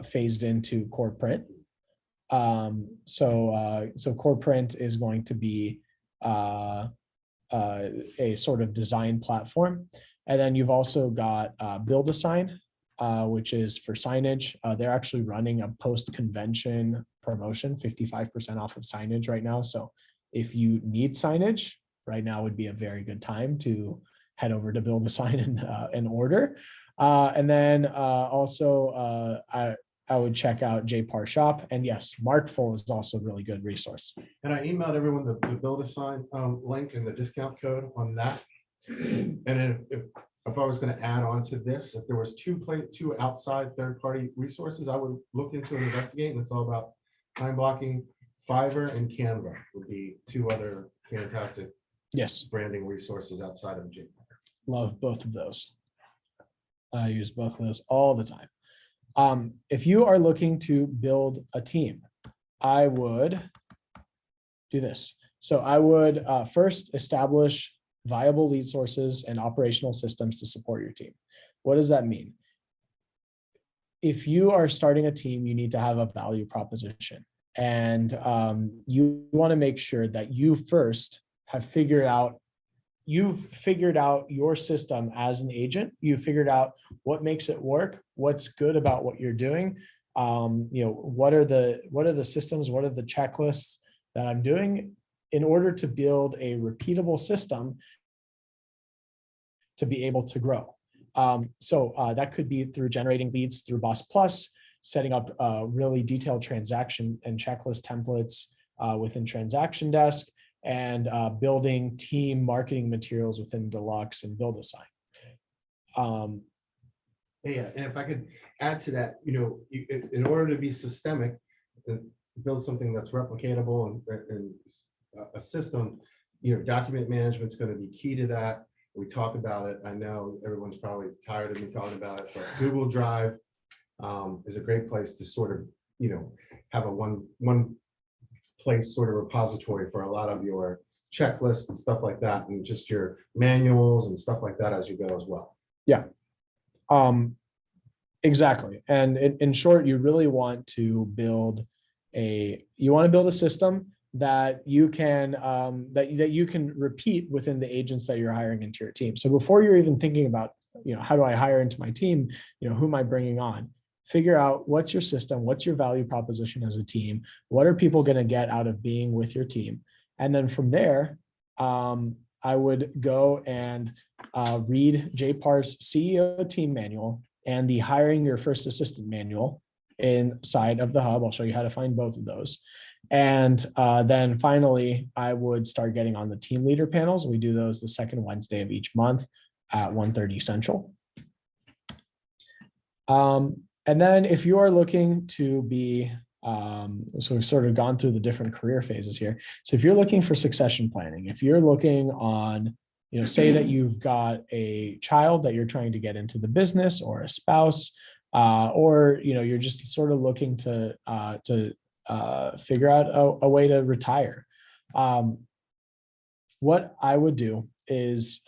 phased into Core Print. So Core Print is going to be a sort of design platform. And then you've also got Build a Sign, which is for signage. They're actually running a post-convention promotion, 55% off of signage right now. So if you need signage, right now would be a very good time to head over to Build a Sign and order. And then also I would check out JPAR Shop. And yes, Markful is also a really good resource. And I emailed everyone the Build a Sign link and the discount code on that. And if I was going to add on to this, if there was two outside third-party resources, I would look into and investigate. And it's all about time blocking. Fiverr and Canva would be two other fantastic Yes, branding resources outside of JPAR. love both of those. I use both of those all the time. If you are looking to build a team, I would do this. So I would first establish viable lead sources and operational systems to support your team. What does that mean? If you are starting a team, you need to have a value proposition. And you want to make sure that you first have you've figured out your system as an agent. You've figured out what makes it work, what's good about what you're doing. What are the systems, what are the checklists that I'm doing in order to build a repeatable system to be able to grow. So that could be through generating leads through Boss Plus, setting up really detailed transaction and checklist templates within Transaction Desk, and building team marketing materials within Deluxe and Build a Sign. Yeah, and if I could add to that, in order to be systemic, build something that's replicatable and a system, document management's going to be key to that. We talk about it. I know everyone's probably tired of me talking about it, but Google Drive is a great place to sort of, have a one place sort of repository for a lot of your checklists and stuff like that, and just your manuals and stuff like that as you go as well. Yeah, exactly. And in short, you really want to build a system that you can that you can repeat within the agents that you're hiring into your team. So before you're even thinking about, how do I hire into my team? Who am I bringing on? Figure out what's your system, what's your value proposition as a team, what are people going to get out of being with your team, and then from there, I would go and read JPAR's CEO team manual and the hiring your first assistant manual inside of the hub. I'll show you how to find both of those. And then finally, I would start getting on the team leader panels. We do those the second Wednesday of each month at 1:30 Central. And then if you are looking to be, so we've sort of gone through the different career phases here. So if you're looking for succession planning, if you're looking on, say that you've got a child that you're trying to get into the business, or a spouse, or, you're just sort of looking to figure out a way to retire. What I would do is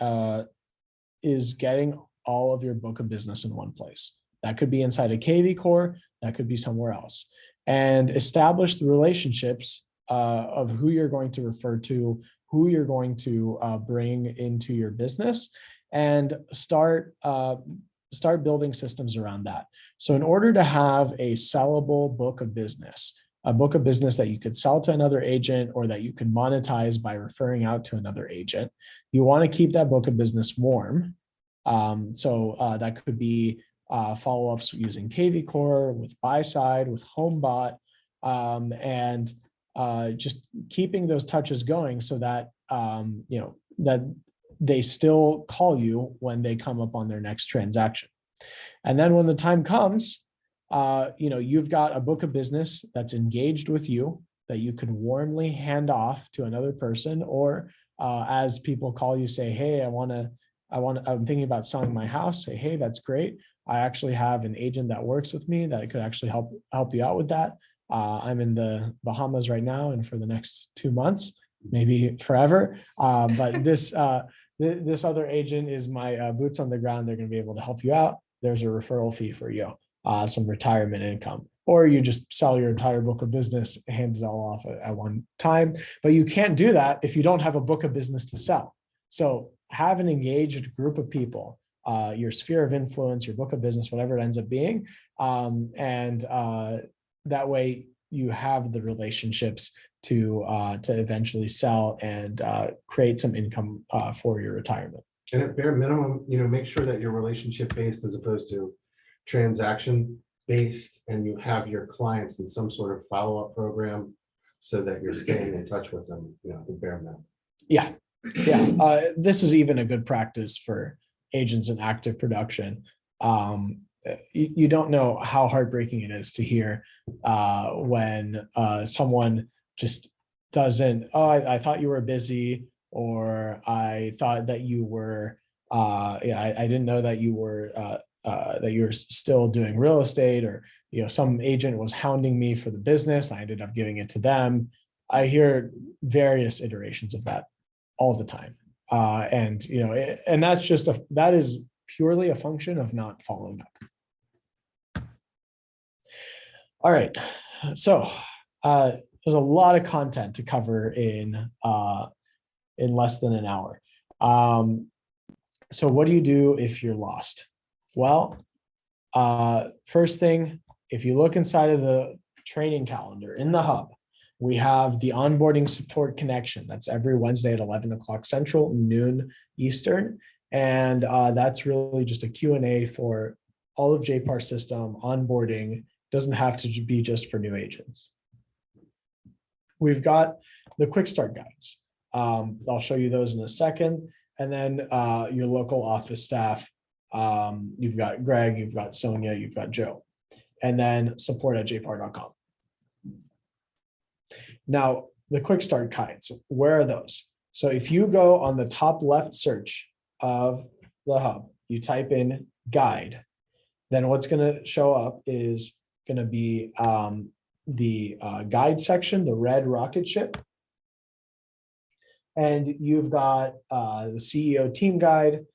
getting all of your book of business in one place. That could be inside a KV Core, that could be somewhere else, and establish the relationships of who you're going to refer to, who you're going to bring into your business, and start building systems around that. So in order to have a sellable book of business, a book of business that you could sell to another agent or that you could monetize by referring out to another agent, you want to keep that book of business warm. So that could be follow-ups using KV Core, with Buy Side, with HomeBot, and just keeping those touches going so that that they still call you when they come up on their next transaction. And then when the time comes, you've got a book of business that's engaged with you that you can warmly hand off to another person, or as people call you, say, hey, I'm thinking about selling my house. Say, hey, that's great. I actually have an agent that works with me that could actually help you out with that. I'm in the Bahamas right now, and for the next 2 months, maybe forever. But this other agent is my boots on the ground. They're going to be able to help you out. There's a referral fee for you, some retirement income, or you just sell your entire book of business, hand it all off at one time. But you can't do that if you don't have a book of business to sell. So have an engaged group of people, your sphere of influence, your book of business, whatever it ends up being. And that way you have the relationships to eventually sell and create some income for your retirement. And at bare minimum, make sure that you're relationship based as opposed to transaction based, and you have your clients in some sort of follow-up program so that you're staying in touch with them, the bare minimum. Yeah. This is even a good practice for agents in active production. You don't know how heartbreaking it is to hear when someone just doesn't, I thought you were busy, or I thought that you were, I didn't know that you were that you're still doing real estate, or some agent was hounding me for the business. I ended up giving it to them. I hear various iterations of that all the time. And that is purely a function of not following up. All right. So there's a lot of content to cover in less than an hour. So what do you do if you're lost? Well, first thing, if you look inside of the training calendar in the hub, we have the onboarding support connection. That's every Wednesday at 11 o'clock Central, noon Eastern. And that's really just a Q&A for all of JPAR system onboarding. Doesn't have to be just for new agents. We've got the quick start guides. I'll show you those in a second. And then your local office staff. You've got Greg, you've got Sonia, you've got Joe. And then support@jpar.com. Now, the quick start guides, where are those? So if you go on the top left search of the hub, you type in guide, then what's going to show up is going to be the guide section, the red rocket ship. And you've got the CEO team guide.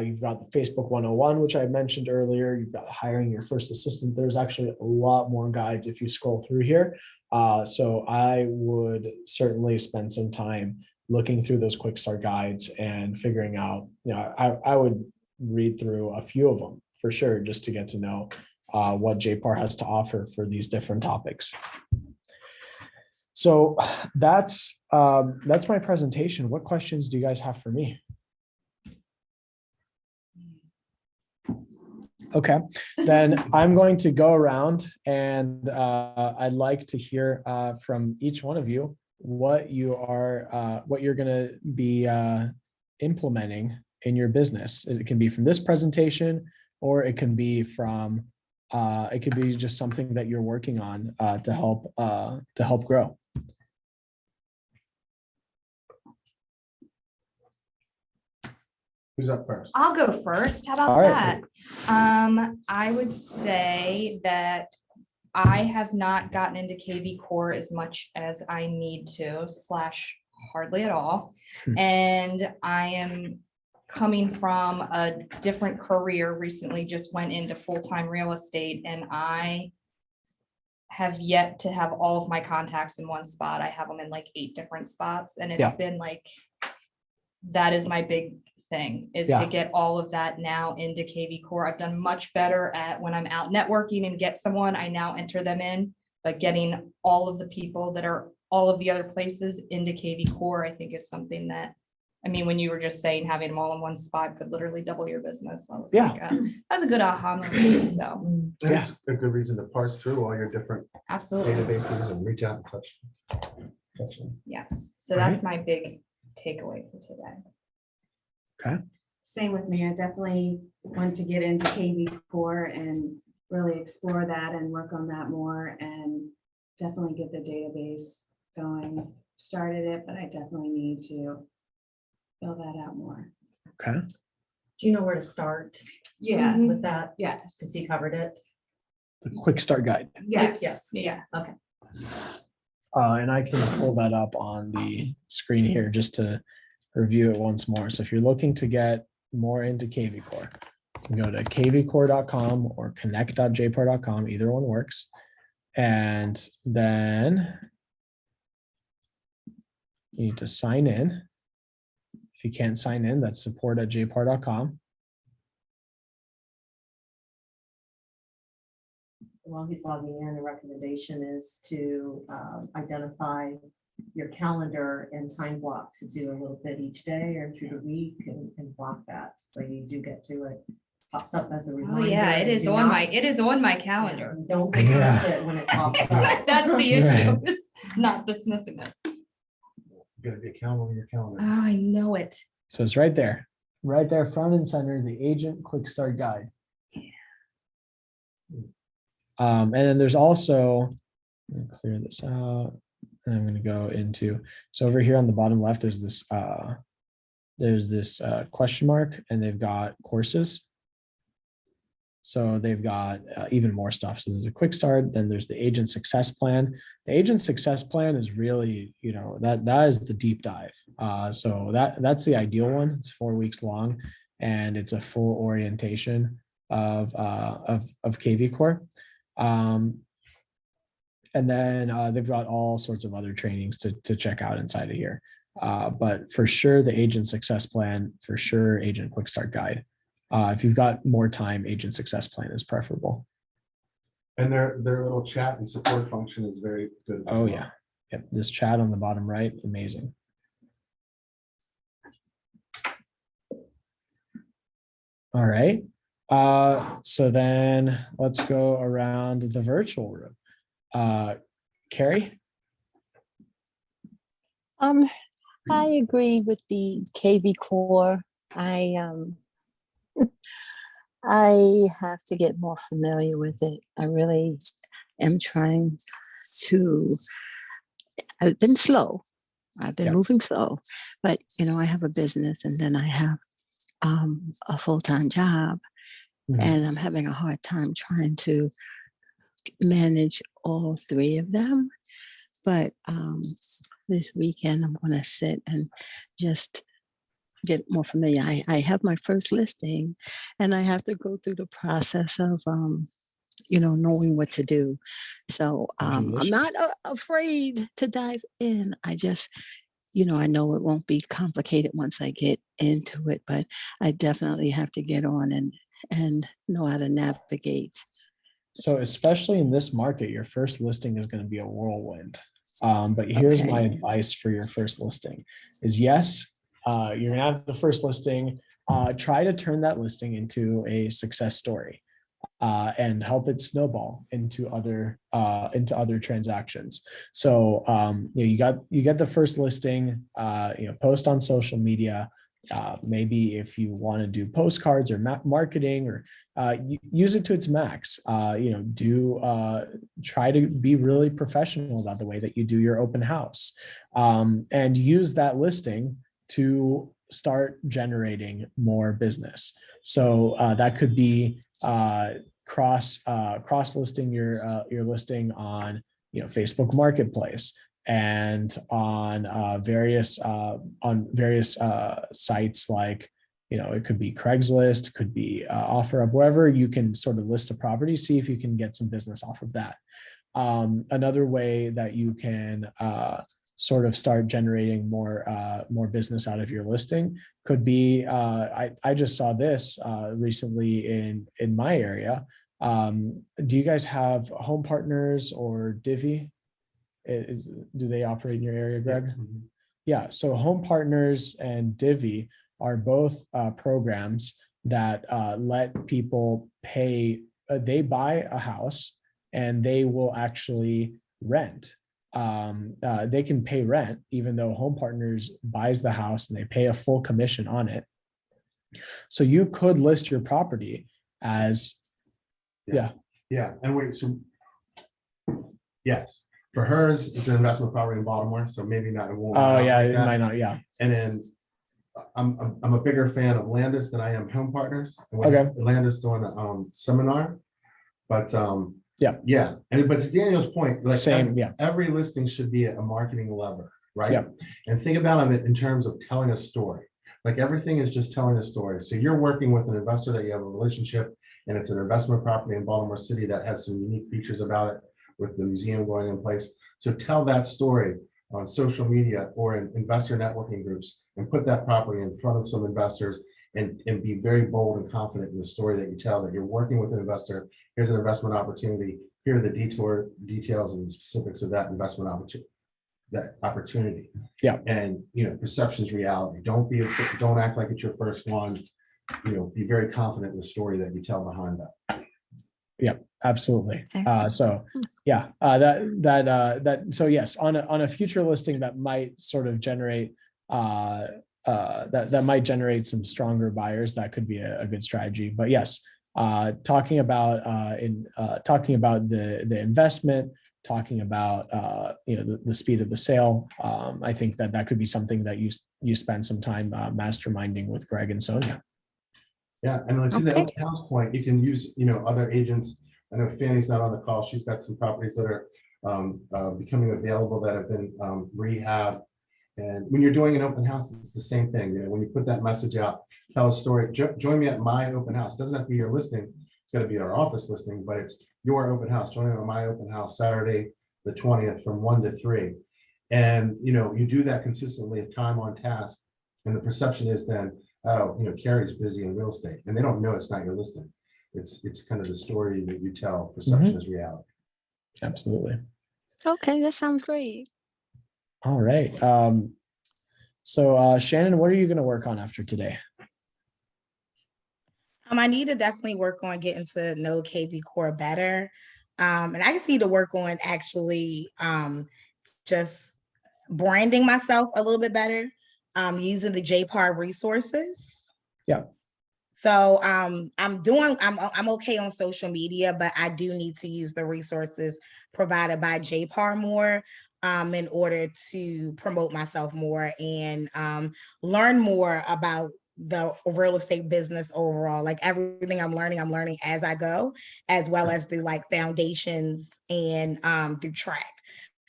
You've got the Facebook 101, which I mentioned earlier. You've got hiring your first assistant. There's actually a lot more guides if you scroll through here. So I would certainly spend some time looking through those quick start guides and figuring out, I would read through a few of them for sure, just to get to know what JPAR has to offer for these different topics. So that's my presentation. What questions do you guys have for me? Okay, then I'm going to go around and I'd like to hear from each one of you what you're going to be implementing in your business. It can be from this presentation, or it can be from it could be just something that you're working on to help grow. Who's up first? I'll go first. How about All right. that? I would say that I have not gotten into KV Core as much as I need to, / hardly at all. And I am coming from a different career, recently just went into full-time real estate, and I have yet to have all of my contacts in one spot. I have them in like 8 different spots, and it's been like, that is my big thing, is to get all of that now into KV Core. I've done much better at when I'm out networking and get someone, I now enter them in, but getting all of the people that are all of the other places into KV Core, I think is something that, I mean, when you were just saying having them all in one spot could literally double your business. I was like, that was a good aha moment. So That's a good reason to parse through all your different absolutely. databases and reach out and touch them. Yes. So that's my big takeaway for today. Okay. Same with me. I definitely want to get into KV Core and really explore that and work on that more, and definitely get the database going. Started it, but I definitely need to fill that out more. Okay. Do you know where to start Yeah. with that? Yes. Since he covered it. The quick start guide. Yes. Yes. Yeah. Okay. And I can pull that up on the screen here just to review it once more. So if you're looking to get more into KV Core, you can go to kvcore.com or connect.jpar.com. Either one works. And then you need to sign in. If you can't sign in, that's support@jpar.com. While he's logging in, the recommendation is to identify your calendar and time block to do a little bit each day or through the week and block that. So you do get to it. Pops up as a Oh reminder. yeah, it is Do on not- it is on my calendar. Don't dismiss it when it pops up. That's the issue, is not dismissing it. You gotta be accountable to your calendar. Oh, I know it. So it's right there, front and center, the agent quick start guide. And then there's also, let me clear this out. And I'm going to go into, so over here on the bottom left, there's this question mark, and they've got courses. So they've got even more stuff. So there's a quick start, then there's the agent success plan. The agent success plan is really, that is the deep dive. So that's the ideal one. It's 4 weeks long, and it's a full orientation of KV Core. And then they've got all sorts of other trainings to check out inside of here. But for sure, the agent success plan, for sure, agent quick start guide. If you've got more time, agent success plan is preferable. And their little chat and support function is very good. as Oh well. yeah. Yep. This chat on the bottom right, amazing. All right. So then let's go around the virtual room. Carrie? I agree with the KV Core. I have to get more familiar with it. I really am trying to. I've been slow. I've been moving slow, but I have a business, and then I have a full-time job, and I'm having a hard time trying to manage all three of them. But this weekend, I'm going to sit and just get more familiar. I have my first listing, and I have to go through the process of, knowing what to do. So I'm not afraid to dive in. I just, I know it won't be complicated once I get into it, but I definitely have to get on and know how to navigate. So especially in this market, your first listing is going to be a whirlwind. But here's my advice for your first listing is yes, you're gonna have the first listing, try to turn that listing into a success story and help it snowball into other transactions. So you get the first listing, post on social media. Maybe if you want to do postcards or marketing or use it to its max, try to be really professional about the way that you do your open house, and use that listing to start generating more business. So that could be cross listing your listing on Facebook Marketplace and on various sites like it could be Craigslist, could be OfferUp, wherever you can sort of list a property, see if you can get some business off of that. Another way that you can sort of start generating more business out of your listing could be, I just saw this recently in my area. Do you guys have Home Partners or Divvy? Do they operate in your area, Greg? Yeah, so Home Partners and Divvy are both programs that let people pay. They buy a house and they will actually rent. They can pay rent even though Home Partners buys the house and they pay a full commission on it. So you could list your property as, Yeah. And wait, so yes, for hers, it's an investment property in Baltimore, so maybe not. It might not. Yeah. And then I'm a bigger fan of Landis than I am Home Partners. Okay. Landis doing a seminar, but yeah. But to Daniel's point, like every listing should be a marketing lever, right? Yeah. And think about it in terms of telling a story. Like everything is just telling a story. So you're working with an investor that you have a relationship, and it's an investment property in Baltimore City that has some unique features about it with the museum going in place. So tell that story on social media or in investor networking groups and put that property in front of some investors and be very bold and confident in the story that you tell, that you're working with an investor. Here's an investment opportunity. Here are the details and the specifics of that investment opportunity. Yeah. And perception is reality. Don't act like it's your first one. Be very confident in the story that you tell behind that. Yep, absolutely. So yes, on a future listing that might sort of generate that might generate some stronger buyers, that could be a good strategy. But yes, talking about the investment, talking about the speed of the sale, I think that could be something that you spend some time masterminding with Greg and Sonia. Yeah, and like to the Okay. open house point, you can use, other agents. I know Fanny's not on the call. She's got some properties that are becoming available that have been rehab. And when you're doing an open house, it's the same thing. When you put that message out, tell a story, join me at my open house. It doesn't have to be your listing. It's gonna be our office listing, but it's your open house. Join me at my open house Saturday, the 20th from 1 to 3. And, you do that consistently, time on task. And the perception is then, oh, Carrie's busy in real estate, and they don't know it's not your listing. It's kind of the story that you tell. Perception is reality. Absolutely. Okay, that sounds great. All right. So Shannon, what are you going to work on after today? I need to definitely work on getting to know KV Core better. And I just need to work on actually just branding myself a little bit better, using the JPAR resources. Yeah. So I'm okay on social media, but I do need to use the resources provided by JPAR more in order to promote myself more and learn more about the real estate business overall. Like everything I'm learning as I go, as well as through like foundations and through track.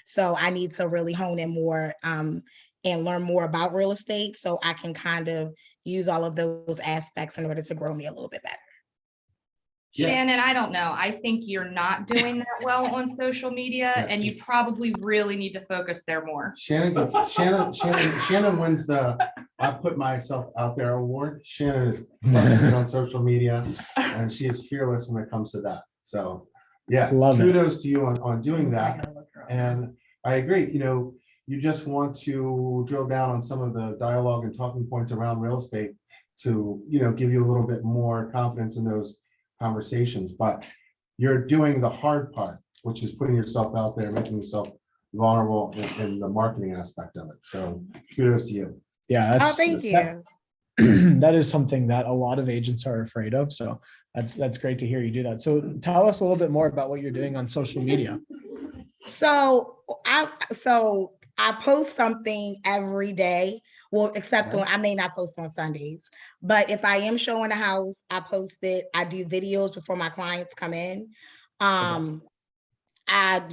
So I need to really hone in more and learn more about real estate so I can kind of use all of those aspects in order to grow me a little bit better. Yeah. Shannon, I don't know. I think you're not doing that well on social media, and you probably really need to focus there more. Shannon wins the I put myself out there award. Shannon is crushing it on social media, and she is fearless when it comes to that. So yeah, Love it. kudos to you on doing that. And I agree, you just want to drill down on some of the dialogue and talking points around real estate to, give you a little bit more confidence in those conversations. But you're doing the hard part, which is putting yourself out there, making yourself vulnerable in the marketing aspect of it. So kudos to you. Yeah, Thank you. That is something that a lot of agents are afraid of. So that's great to hear you do that. So tell us a little bit more about what you're doing on social media. So I post something every day. Well, except I may not post on Sundays, but if I am showing a house, I post it. I do videos before my clients come in. I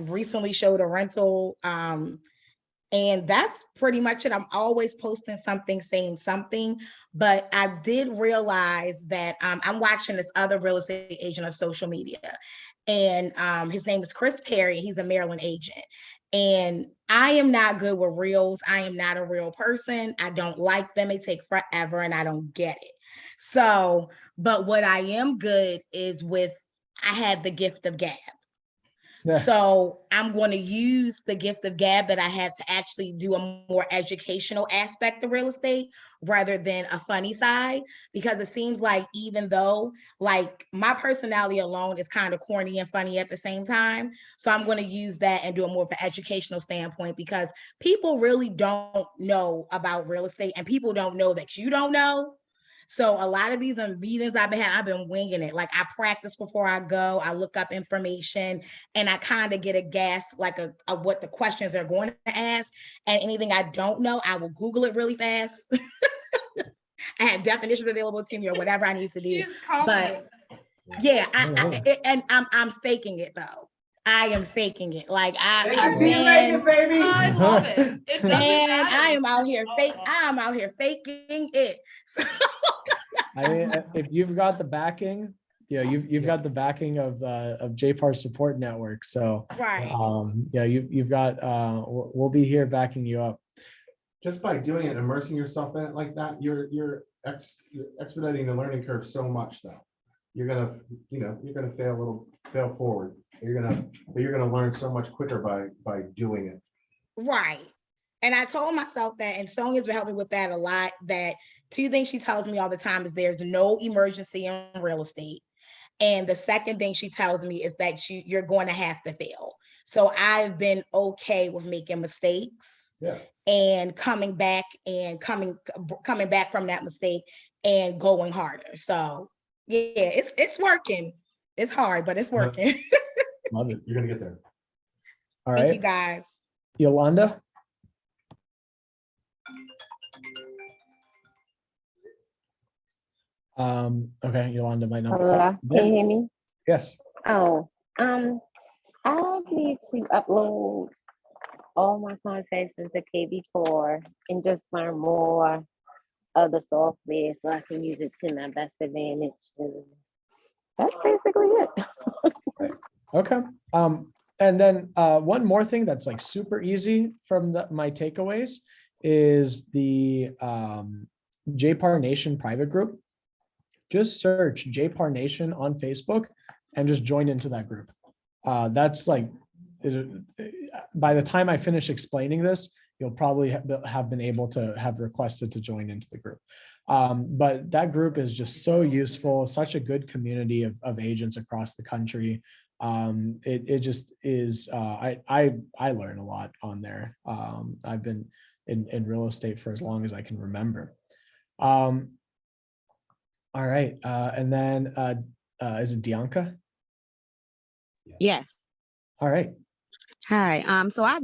recently showed a rental, and that's pretty much it. I'm always posting something, saying something, but I did realize that I'm watching this other real estate agent on social media, and his name is Chris Perry. He's a Maryland agent. And I am not good with reels. I am not a real person. I don't like them. They take forever and I don't get it. So, but what I am good is with, I have the gift of gab. Yeah. So I'm going to use the gift of gab that I have to actually do a more educational aspect of real estate rather than a funny side, because it seems like even though like my personality alone is kind of corny and funny at the same time. So I'm going to use that and do a more of an educational standpoint, because people really don't know about real estate and people don't know that you don't know. So a lot of these meetings I've been winging it. Like I practice before I go, I look up information and I kind of get a guess like a what the questions are going to ask. And anything I don't know, I will Google it really fast. I have definitions available to me or whatever I need to do. But yeah, I'm faking it though. I am faking it. Like I love it. It doesn't man, matter. I am out here faking it. I mean, if you've got the backing, you've got the backing of JPAR support network. So Right. you've got we'll be here backing you up. Just by doing it, immersing yourself in it like that, you're expediting the learning curve so much though. You're gonna fail forward. You're gonna learn so much quicker by doing it. Right. And I told myself that, and Sonia's been helping me with that a lot, that two things she tells me all the time is there's no emergency in real estate. And the second thing she tells me is that you're going to have to fail. So I've been okay with making mistakes. Yeah. And coming back from that mistake and going harder. So yeah, it's working. It's hard, but it's working. Love it. You're gonna get there. All Thank you right, guys. Yolanda. Okay, Yolanda might not. Hello, can you hear me? Yes. Oh, I need to upload all my contacts into KB4 and just learn more of the software so I can use it to my best advantage. And that's basically it. Okay. And then one more thing that's like super easy from my takeaways is the JPAR Nation private group. Just search JPAR Nation on Facebook and just join into that group. That's like, by the time I finish explaining this, you'll probably have been able to have requested to join into the group. But that group is just so useful, such a good community of agents across the country. It just is, I learn a lot on there. I've been in real estate for as long as I can remember. All right, and then is it Dianca? Yes. All right. Hi. So I've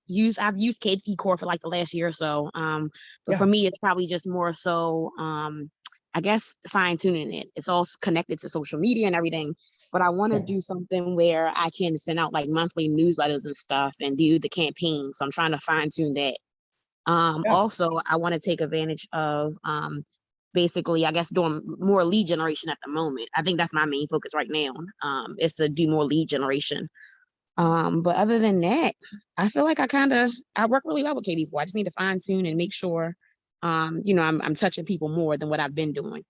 used KV Core for like the last year or so. But Yeah. for me, it's probably just more so I guess fine tuning it. It's all connected to social media and everything. But I want to do something where I can send out like monthly newsletters and stuff and do the campaign. So I'm trying to fine tune that. Also, I want to take advantage of basically, I guess, doing more lead generation at the moment. I think that's my main focus right now, is to do more lead generation. But other than that, I feel like I work really well with KD4. I just need to fine tune and make sure, I'm touching people more than what I've been doing.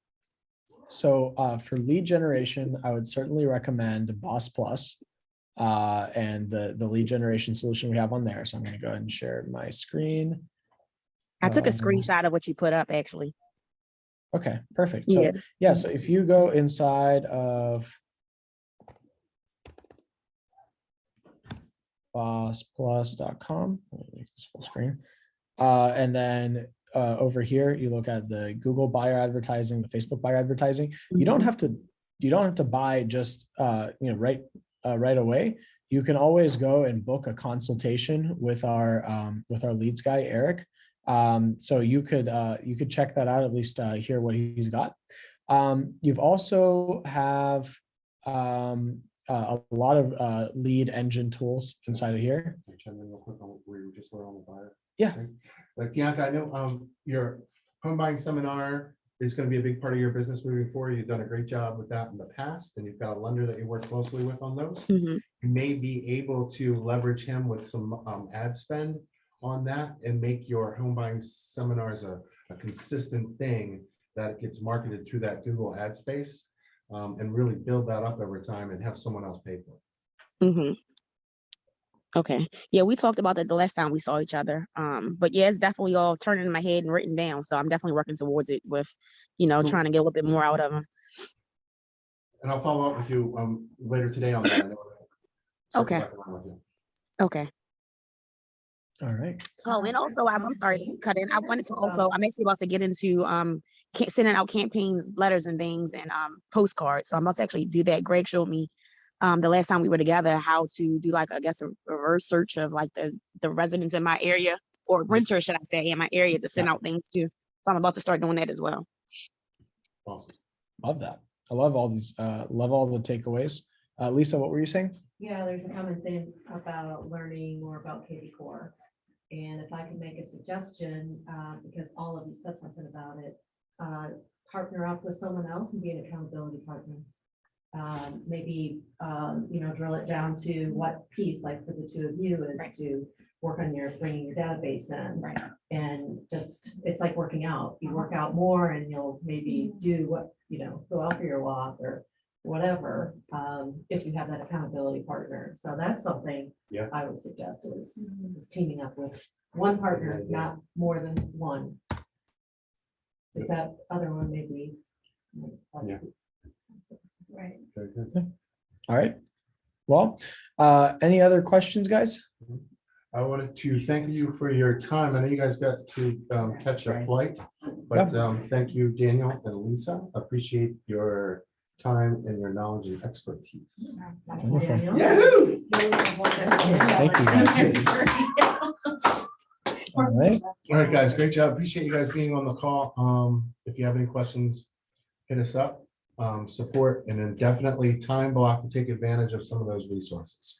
So for lead generation, I would certainly recommend Boss Plus and the lead generation solution we have on there. So I'm going to go ahead and share my screen. I took a screenshot of what you put up, actually. Okay, perfect. So yeah, so if you go inside of bossplus.com, let me make this full screen. And then over here, you look at the Google buyer advertising, the Facebook buyer advertising. You don't have to buy just right away. You can always go and book a consultation with our leads guy, Eric. So you could check that out, at least hear what he's got. You've also have a lot of lead engine tools inside of here. Yeah. Like Dianca, I know your home buying seminar is going to be a big part of your business moving forward. You've done a great job with that in the past, and you've got a lender that you work closely with on those. You may be able to leverage him with some ad spend on that and make your home buying seminars a consistent thing that gets marketed through that Google ad space, and really build that up over time and have someone else pay for it. Okay. Yeah, we talked about that the last time we saw each other. But yeah, it's definitely all turning in my head and written down. So I'm definitely working towards it with, trying to get a little bit more out of them. And I'll follow up with you later today on that. Okay. Okay. All right. Oh, and also, I'm sorry to cut in. I wanted to also, I'm actually about to get into sending out campaigns, letters and things, and postcards. So I'm about to actually do that. Greg showed me the last time we were together how to do, like, I guess, a reverse search of like the residents in my area, or renters, should I say, in my area, to send out things to. So I'm about to start doing that as well. Awesome. Love that. I love all these, love all the takeaways. Lisa, what were you saying? Yeah, there's a common thing about learning more about KV Core. And if I can make a suggestion, because all of you said something about it, partner up with someone else and be an accountability partner. Maybe, drill it down to what piece, like for the two of you, is to work on bringing your database in. Right. And just, it's like working out. You work out more and you'll maybe do what, go out for your walk or whatever, if you have that accountability partner. So that's something I would suggest is teaming up with one partner, not more than one. Is that other one maybe? Right. Very good. All right. Well, any other questions, guys? I wanted to thank you for your time. I know you guys got to catch a flight, but thank you, Daniel and Lisa. Appreciate your time and your knowledge and expertise. Wonderful. Yahoo! Thank you, guys. All right. All right, guys, great job. Appreciate you guys being on the call. If you have any questions, hit us up, support, and then definitely time block to take advantage of some of those resources.